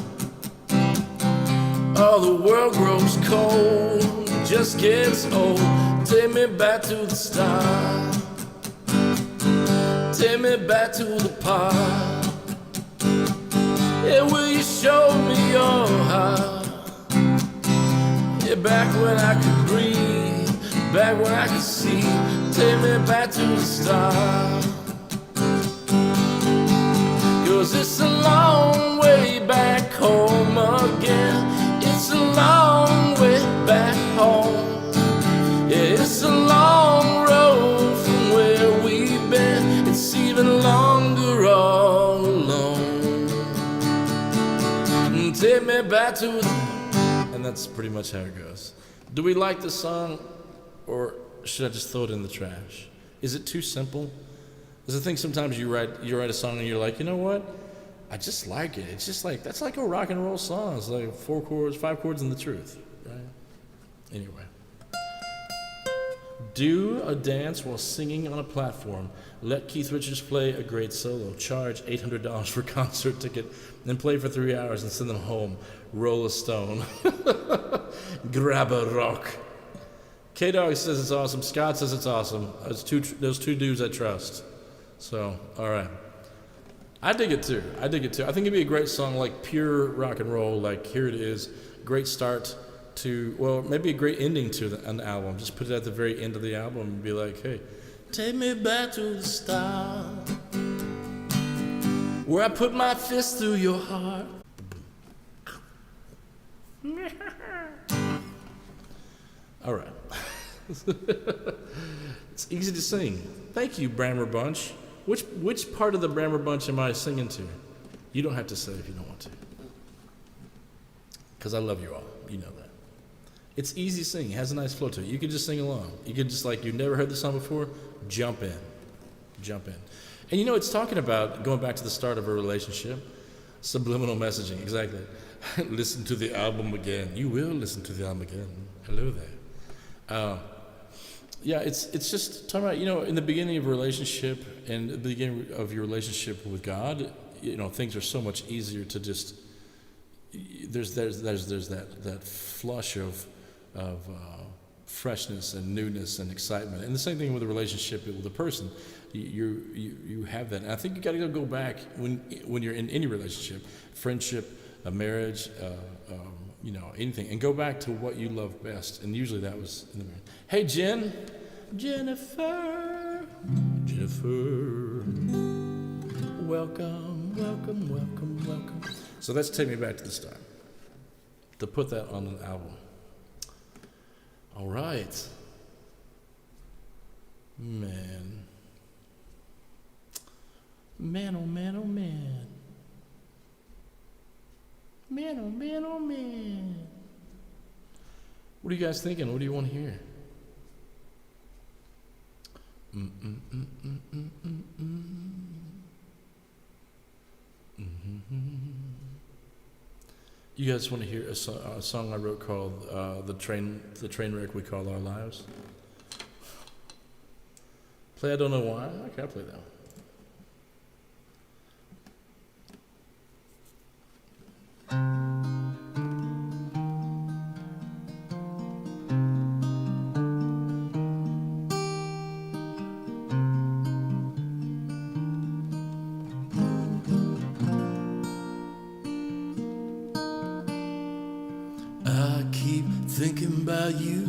Speaker 2: Oh, the world grows cold, it just gets old. Take me back to the start. Take me back to the part, yeah, will you show me your heart? Yeah, back when I could breathe, back when I could see. Take me back to the start. 'Cause it's a long way back home again. It's a long way back home. Yeah, it's a long road from where we've been. It's even longer all alone. Take me back to the... And that's pretty much how it goes. Do we like this song, or should I just throw it in the trash? Is it too simple? There's a thing sometimes you write a song and you're like, you know what? I just like it. It's just like, that's like a rock and roll song. It's like 4 chords, 5 chords, and the truth, right? Anyway. Do a dance while singing on a platform. Let Keith Richards play a great solo. Charge $800 for concert ticket. Then play for 3 hours and send them home. Roll a stone. Grab a rock. K-Dog says it's awesome. Scott says it's awesome. Those two dudes I trust. So, all right. I dig it too. I think it'd be a great song, like pure rock and roll. Like, here it is. Great start to, well, maybe a great ending to an album. Just put it at the very end of the album and be like, hey, take me back to the start, where I put my fist through your heart. All right. It's easy to sing. Thank you, Brammer Bunch. Which part of the Brammer Bunch am I singing to? You don't have to say if you don't want to. Because I love you all. You know that. It's easy singing. It has a nice flow to it. You can just sing along. You can just, like, you've never heard the song before, jump in. Jump in. And you know, it's talking about going back to the start of a relationship. Subliminal messaging, exactly. Listen to the album again. You will listen to the album again. Hello there. Yeah, it's just talking about, in the beginning of a relationship and the beginning of your relationship with God, things are so much easier to just there's that flush of freshness and newness and excitement, and the same thing with a relationship with a person. You have that, and I think you got to go back when you're in any relationship, friendship, a marriage, anything, and go back to what you love best, and usually that was in the marriage. Hey, Jennifer, welcome, welcome, welcome, welcome. So let's take me back to the start, to put that on an album. All right. Man, oh man, oh man. Man, oh man, oh man. What are you guys thinking? What do you want to hear? You guys want to hear a song I wrote called the train wreck we call our lives? Play I Don't Know Why? Okay, I'll play that one. I keep thinking about you.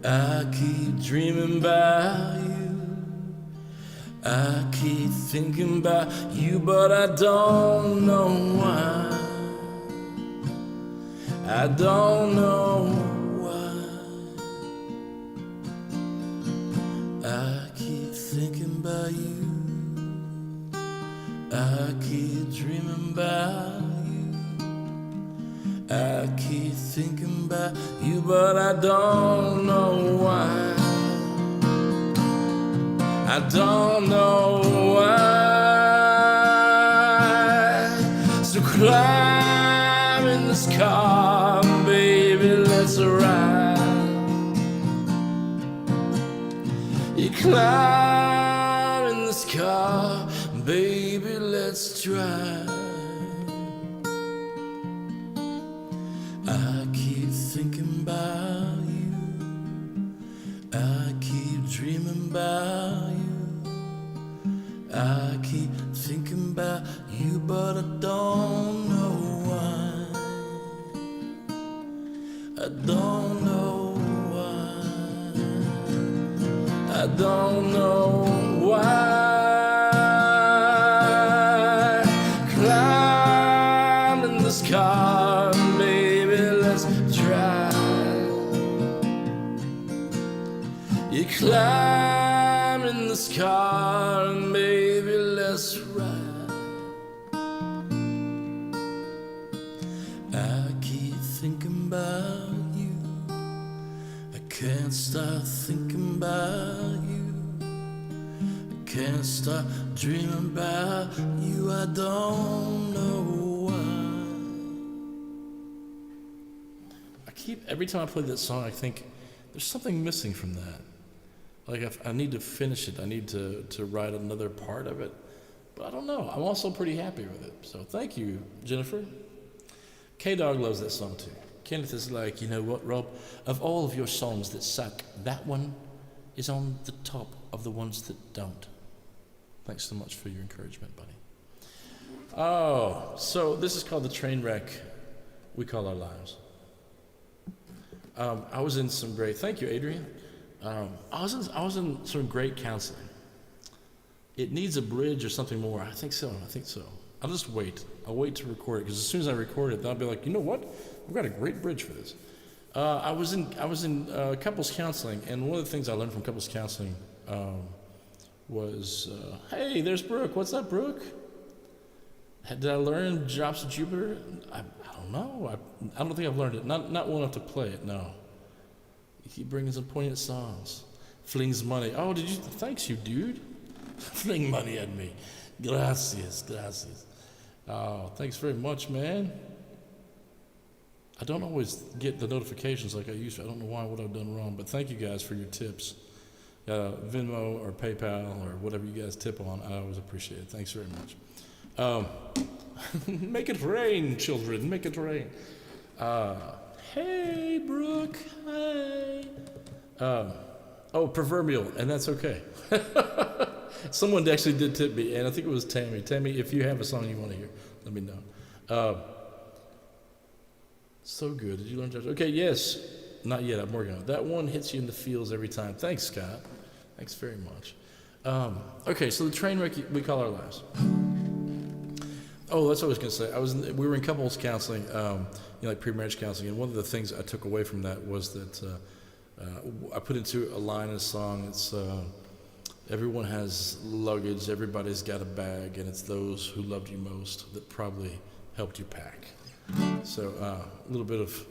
Speaker 2: I keep dreaming about you. I keep thinking about you, but I don't know why. I don't know why. I keep thinking about you. I keep dreaming about you. I keep thinking about you, but I don't know why. I don't know why. So climb in this car, baby, let's ride. You climb in this car, baby, let's drive. I keep thinking about you. I keep dreaming about you. I keep thinking about you, but I don't know why. I don't know why. I don't know why. Climb in this car, baby, let's drive. You climb in this car, and baby, let's ride. I keep thinking about you. I can't stop thinking about you. I can't stop dreaming about you. I don't know why. Every time I play that song, I think there's something missing from that. Like I need to finish it. I need to write another part of it. But I don't know. I'm also pretty happy with it. So thank you, Jennifer. K-Dog loves that song too. Kenneth is like, you know what, Rob? Of all of your songs that suck, that one is on the top of the ones that don't. Thanks so much for your encouragement, buddy. Oh, so this is called the train wreck we call our lives. I was in some great, thank you, Adrian. I was in some great counseling. It needs a bridge or something more. I think so. I'll just wait. I'll wait to record it, because as soon as I record it, then I'll be like, you know what? We've got a great bridge for this. I was in couples counseling, and one of the things I learned from couples counseling was, hey, there's Brooke. What's up, Brooke? Did I learn Drops of Jupiter? I don't know. I don't think I've learned it. Not well enough to play it, no. You keep bringing some poignant songs. Flings money. Oh, did you? Thanks, you dude. Fling money at me. Gracias. Oh, thanks very much, man. I don't always get the notifications like I used to. I don't know what I've done wrong, but thank you guys for your tips. Venmo or PayPal or whatever you guys tip on, I always appreciate it. Thanks very much. Make it rain, children. Make it rain. Hey, Brooke. Hey. Proverbial, and that's okay. Someone actually did tip me, and I think it was Tammy. Tammy, if you have a song you want to hear, let me know. So good. Did you learn to? Okay, yes. Not yet. I'm working on it. That one hits you in the feels every time. Thanks, Scott. Thanks very much. Okay, so the train wreck we call our lives. Oh, that's what I was going to say. We were in couples counseling, like pre-marriage counseling, and one of the things I took away from that was that I put into a line in a song. It's everyone has luggage, everybody's got a bag, and it's those who loved you most that probably helped you pack. So a little bit of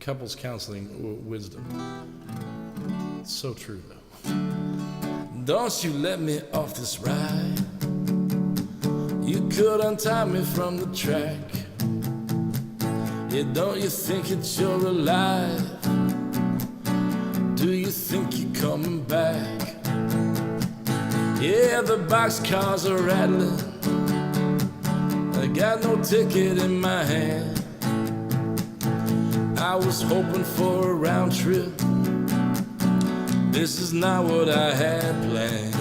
Speaker 2: couples counseling wisdom. It's so true though. Don't you let me off this ride. You could untie me from the track. Yeah, don't you think that you're alive? Do you think you're coming back? Yeah, the boxcars are rattling. I got no ticket in my hand. I was hoping for a round trip. This is not what I had planned.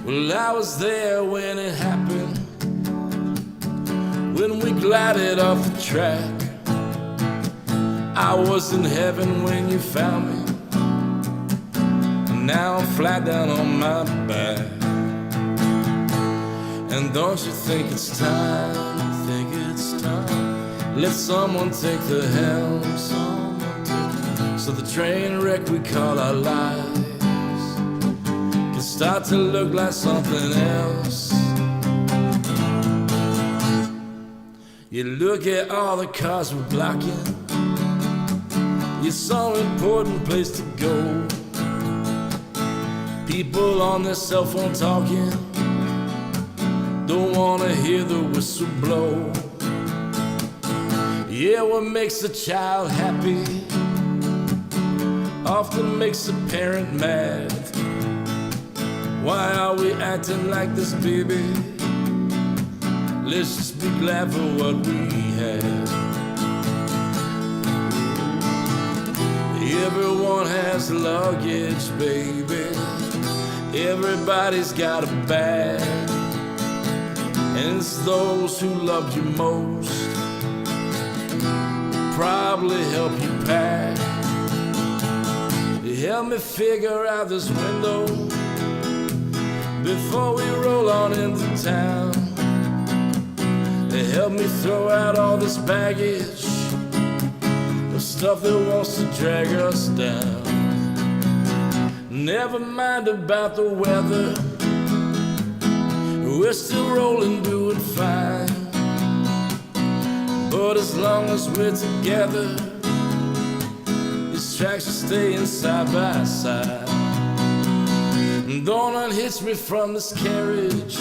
Speaker 2: Well, I was there when it happened, when we glided off the track. I was in heaven when you found me. Now I'm flat down on my back. And don't you think it's time? Let someone take the helm. So the train wreck we call our lives can start to look like something else. You look at all the cars we're blocking. You're so important place to go. People on their cell phone talking, don't wanna hear the whistle blow. Yeah, what makes a child happy often makes a parent mad. Why are we acting like this, baby? Let's just be glad for what we have. Everyone has luggage, baby. Everybody's got a bag, and it's those who loved you most probably help you pack. You help me figure out this window before we roll on into town. They help me throw out all this baggage of stuff that wants to drag us down. Never mind about the weather, we're still rolling, doing fine. But as long as we're together, these tracks are staying side by side. Don't unhitch me from this carriage,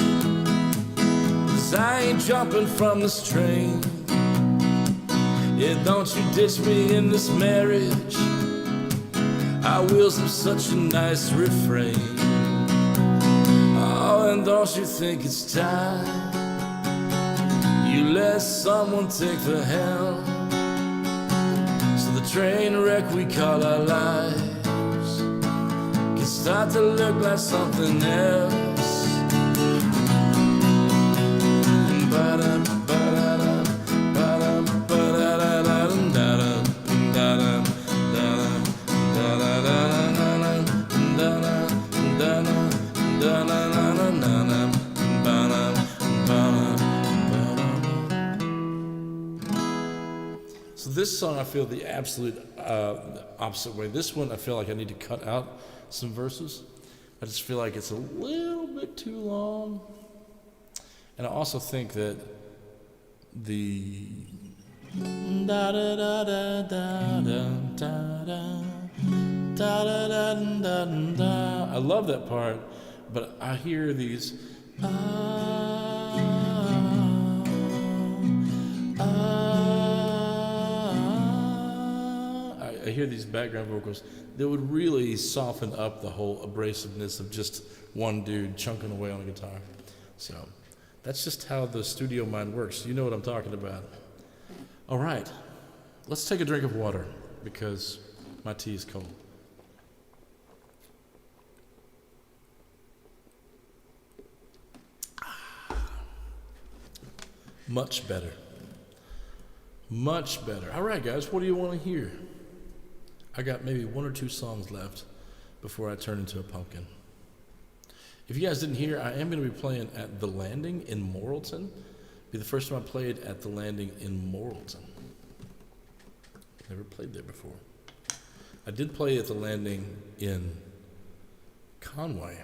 Speaker 2: 'cause I ain't jumping from this train. Yeah, don't you ditch me in this marriage. Our wheels have such a nice refrain. Oh, and don't you think it's time you let someone take the helm? So the train wreck we call our lives can start to look like something else. Ba-dum, ba-da-dum, ba-dum, ba-da-da-da-dum, da-dum, da-dum, da-dum, da-da-da-da-dum, da-dum, da-dum, da-da-da-da-dum, ba-dum, ba-dum. So this song I feel the absolute opposite way. This one I feel like I need to cut out some verses. I just feel like it's a little bit too long. And I also think that the da da da da da da da da da da da da. I love that part, but I hear these hear these background vocals that would really soften up the whole abrasiveness of just one dude chunking away on a guitar. So that's just how the studio mind works. You know what I'm talking about. All right, let's take a drink of water because my tea is cold. Much better. Much better. All right, guys, what do you want to hear? I got maybe 1 or 2 songs left before I turn into a pumpkin. If you guys didn't hear, I am going to be playing at The Landing in Morrilton. It'll be the first time I played at The Landing in Morrilton. Never played there before. I did play at The Landing in Conway,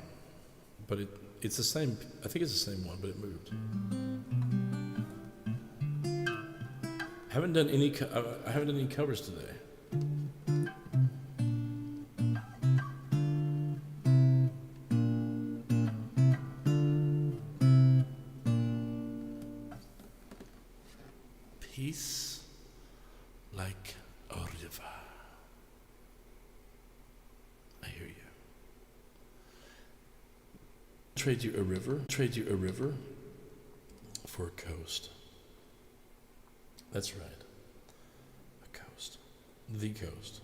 Speaker 2: but it's the same. I think it's the same one, but it moved. I haven't done any covers today. Peace like a river. I hear you. Trade you a river for a coast. That's right. A coast. The coast.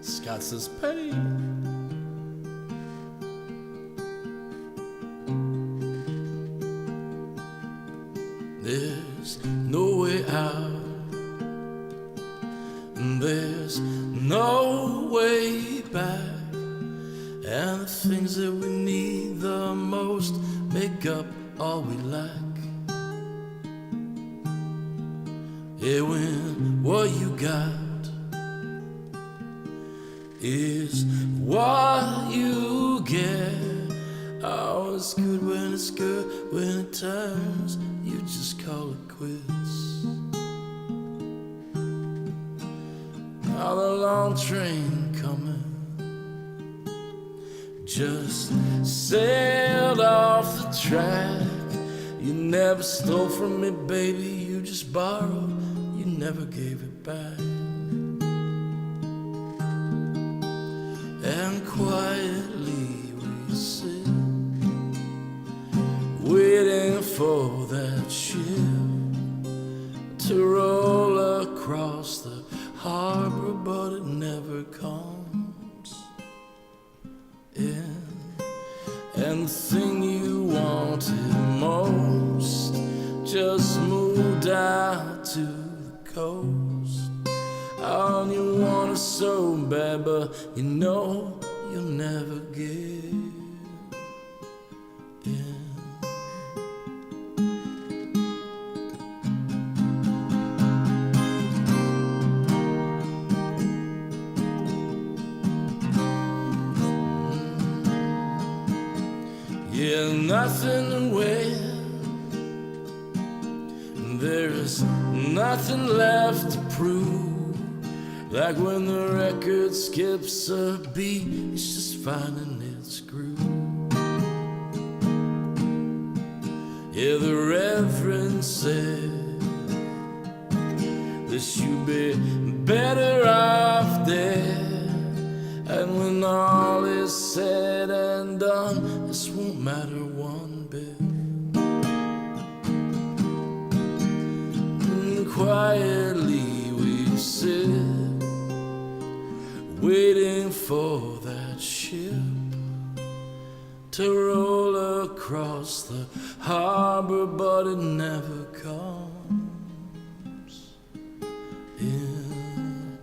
Speaker 2: Scott says, pay. There's no way out. There's no way back. And the things that we need the most make up all we lack. Yeah, when what you got is what you get. Oh, it's good when it's good. When it turns, you just call it quits. Now the long train coming just sailed off the track. You never stole from me, baby. You just borrowed. You never gave it back. And quietly we sit, waiting for that ship to roll across the harbor, but it never comes in. And the thing you wanted most just moved out to the coast. Oh, you want it so bad, but you know you'll never get in. Yeah, nothing to win. There's nothing left to prove. Like when the record skips a beat, it's just finding its groove. Yeah, the Reverend said that you'd be better off there. And when all is said and done, this won't matter one bit. And quietly we sit, waiting for that ship to roll across the harbor, but it never comes in.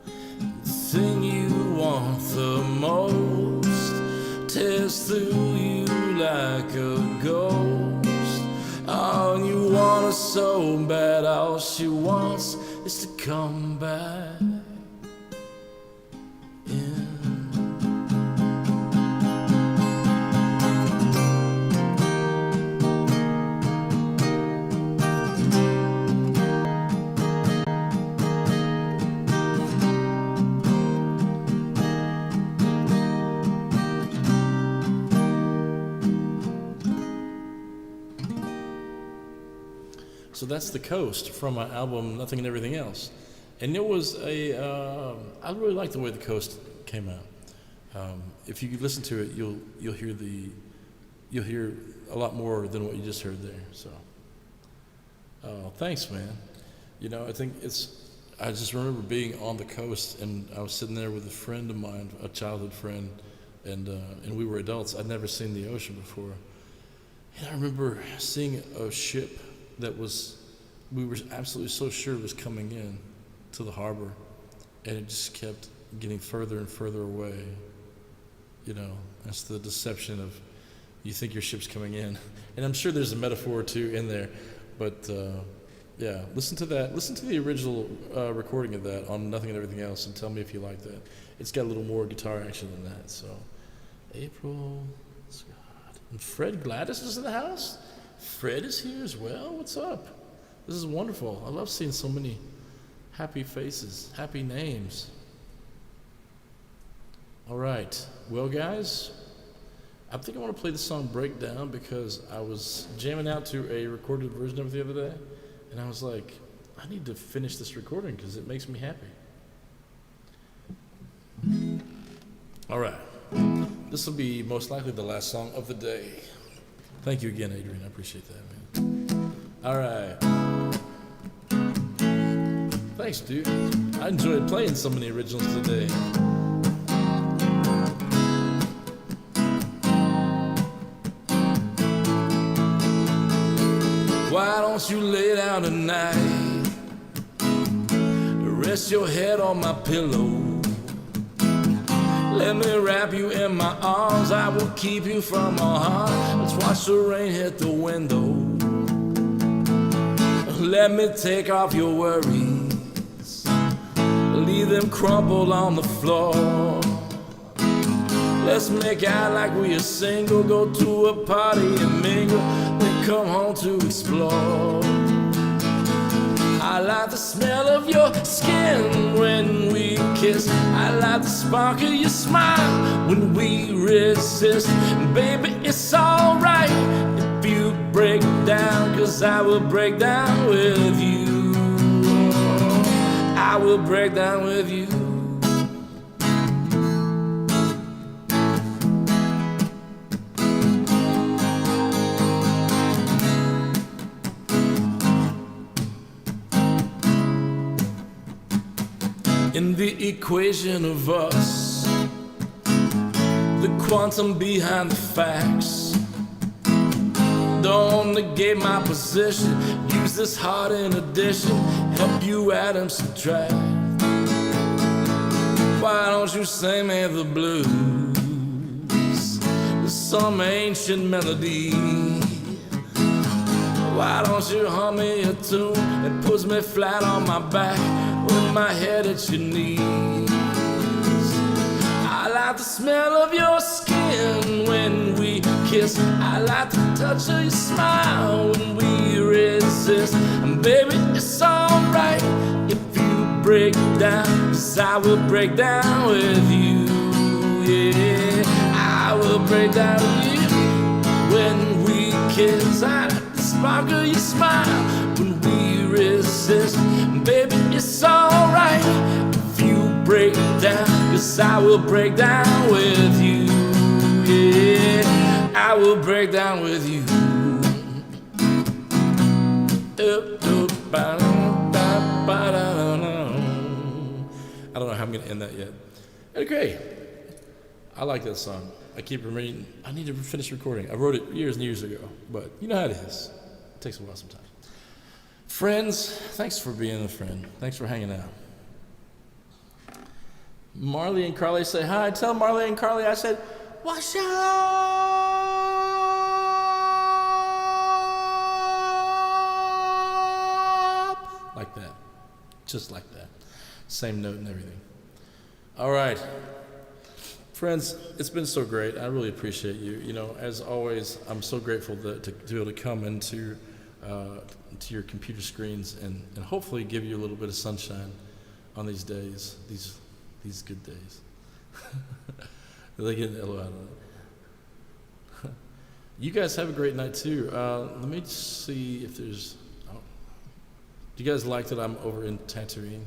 Speaker 2: The thing you want the most tears through you like a ghost. Oh, you want her so bad, all she wants is to come back. that's the coast from my album Nothing and Everything Else, and it was I really like the way the coast came out. If you listen to it, you'll hear a lot more than what you just heard there. So, thanks, man. I think I just remember being on the coast, and I was sitting there with a friend of mine, a childhood friend, and we were adults. I'd never seen the ocean before, and I remember seeing a ship that we were absolutely so sure was coming in to the harbor, and it just kept getting further and further away. That's the deception of, you think your ship's coming in, and I'm sure there's a metaphor or two in there, but yeah, listen to that. Listen to the original recording of that on Nothing and Everything Else, and tell me if you like that. It's got a little more guitar action than that. So, April Scott and Fred Gladys is in the house. Fred is here as well. What's up? This is wonderful. I love seeing so many happy faces, happy names. All right. Well, guys, I think I want to play the song Breakdown because I was jamming out to a recorded version of it the other day, and I was like, I need to finish this recording because it makes me happy. All right. This will be most likely the last song of the day. Thank you again, Adrian. I appreciate that, man. All right. Thanks, dude. I enjoyed playing so many originals today. Why don't you lay down tonight, rest your head on my pillow, let me wrap you in my arms, I will keep you from my heart. Let's watch the rain hit the window, let me take off your worries, leave them crumpled on the floor. Let's make out like we are single, go to a party and mingle, then come home to explore. I like the smell of your skin when we kiss, I like the spark of your smile when we resist. And baby, it's alright if you break down, 'cause I will break down with you. I will break down with you. In the equation of us, the quantum behind the facts, don't negate my position, use this heart in addition, help you add and subtract. Why don't you sing me the blues, some ancient melody? Why don't you hum me a tune that puts me flat on my back with my head at your knees? I like the smell of your skin when we kiss, I like the touch of your smile when we resist. And baby, it's alright if you break down, 'cause I will break down with you. Yeah, I will break down with you when we kiss. I like the spark of your smile when we resist. Baby, it's alright if you break down, 'cause I will break down with you. Yeah, I will break down with you. I don't know how I'm going to end that yet. Okay. I like that song. I keep remembering, I need to finish recording. I wrote it years and years ago, but you know how it is. It takes a while sometimes. Friends, thanks for being a friend. Thanks for hanging out. Marley and Carly say hi. Tell Marley and Carly I said, what's up? Like that. Just like that. Same note and everything. All right. Friends, it's been so great. I really appreciate you. You know, as always, I'm so grateful to be able to come into to your computer screens and hopefully give you a little bit of sunshine on these days, these good days. They get an L out of it. You guys have a great night too. Let me see if there's. Oh, Do you guys like that I'm over in Tatooine?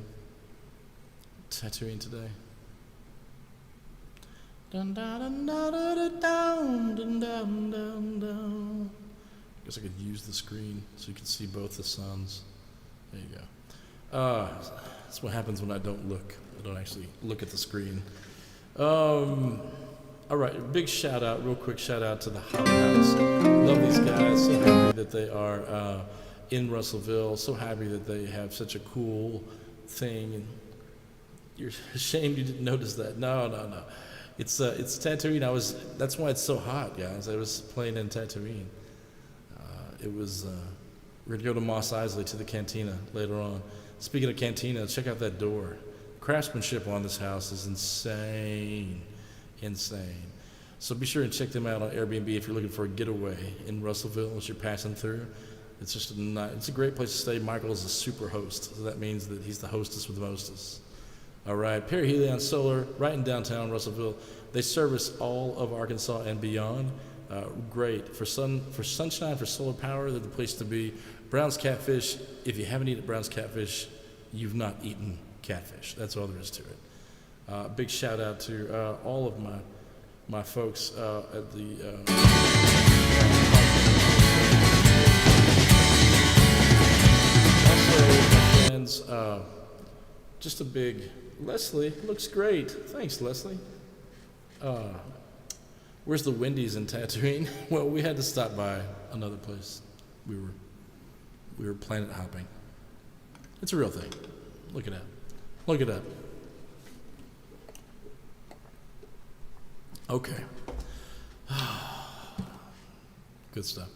Speaker 2: Tatooine today? Dun, dun, dun, dun, dun, dun, dun, dun, dun, dun. I guess I could use the screen so you can see both the suns. There you go. That's what happens when I don't look. I don't actually look at the screen. All right, big shout out, real quick shout out to the Hop House. Love these guys. So happy that they are in Russellville. So happy that they have such a cool thing. And you're ashamed you didn't notice that. No. It's Tatooine. That's why it's so hot, guys. I was playing in Tatooine. We're gonna go to Mos Eisley to the cantina later on. Speaking of cantina, check out that door. Craftsmanship on this house is insane. So be sure and check them out on Airbnb if you're looking for a getaway in Russellville as you're passing through. It's just it's a great place to stay. Michael is a super host, so that means that he's the hostess with the mostest. All right, Perihelion Solar, right in downtown Russellville. They service all of Arkansas and beyond. Great for sunshine, for solar power. They're the place to be. Brown's Catfish. If you haven't eaten Brown's Catfish, you've not eaten catfish. That's all there is to it. Big shout out to all of my folks at the. Also, my friends. Just a big Leslie looks great. Thanks, Leslie. Where's the Wendy's in Tatooine? Well, we had to stop by another place. We were planet hopping. It's a real thing. Look it up. Look it up. Okay. Good stuff.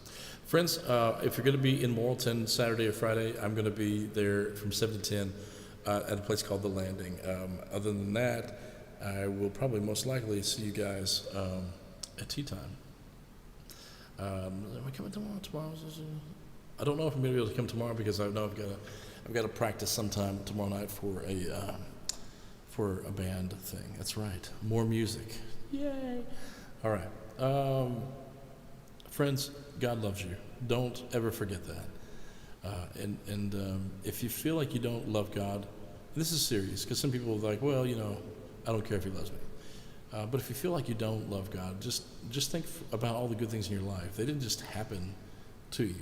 Speaker 2: Friends, if you're going to be in Morrilton Saturday or Friday, I'm going to be there from 7 to 10 at a place called The Landing. Other than that, I will probably most likely see you guys at tea time. Am I coming tomorrow? I don't know if I'm going to be able to come tomorrow because I know I've got to practice sometime tomorrow night for a band thing. That's right, more music. Yay! All right, friends, God loves you. Don't ever forget that. And if you feel like you don't love God, this is serious because some people are like, well, I don't care if He loves me. But if you feel like you don't love God, just think about all the good things in your life. They didn't just happen to you.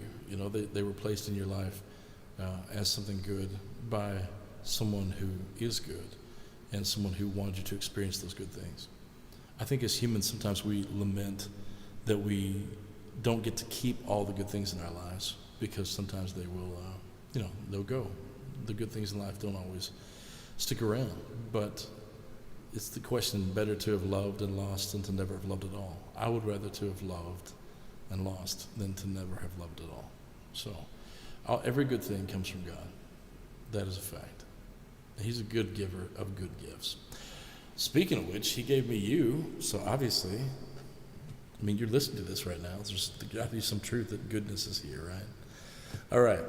Speaker 2: They were placed in your life as something good by someone who is good and someone who wanted you to experience those good things. I think as humans, sometimes we lament that we don't get to keep all the good things in our lives because sometimes they will, they'll go. The good things in life don't always stick around, but it's the question, better to have loved and lost than to never have loved at all. I would rather to have loved and lost than to never have loved at all. So every good thing comes from God. That is a fact. He's a good giver of good gifts. Speaking of which, He gave me you, so obviously, you're listening to this right now. There's got to be some truth that goodness is here, right? All right.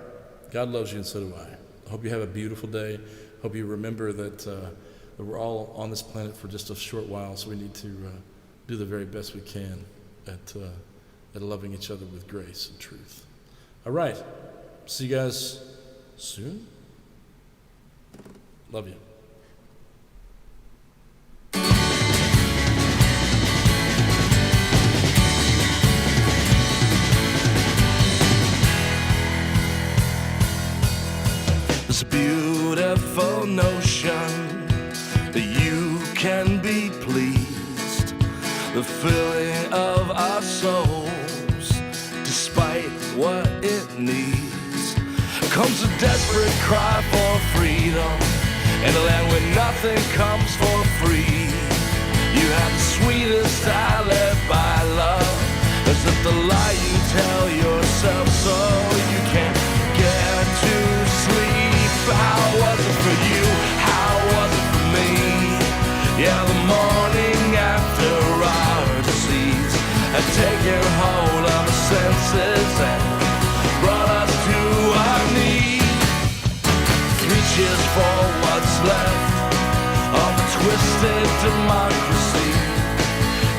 Speaker 2: God loves you and so do I. I hope you have a beautiful day. Hope you remember that we're all on this planet for just a short while, so we need to do the very best we can at loving each other with grace and truth. All right. See you guys soon. Love you.
Speaker 1: It's a beautiful notion that you can be pleased. The filling of our souls, despite what it needs, comes a desperate cry for freedom in a land where nothing comes for free. You have the sweetest I live by love, as if the lie you tell yourself so you can't get to sleep. How was it for you? How was it for me? Yeah, the morning after our disease had taken hold of our senses and brought us to our knees. 3 cheers for what's left of a twisted democracy.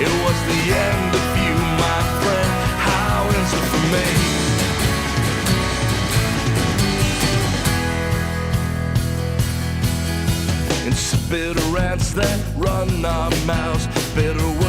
Speaker 1: It was the end of you, my friend. How is it for me? bitter rants that run our mouths, bitter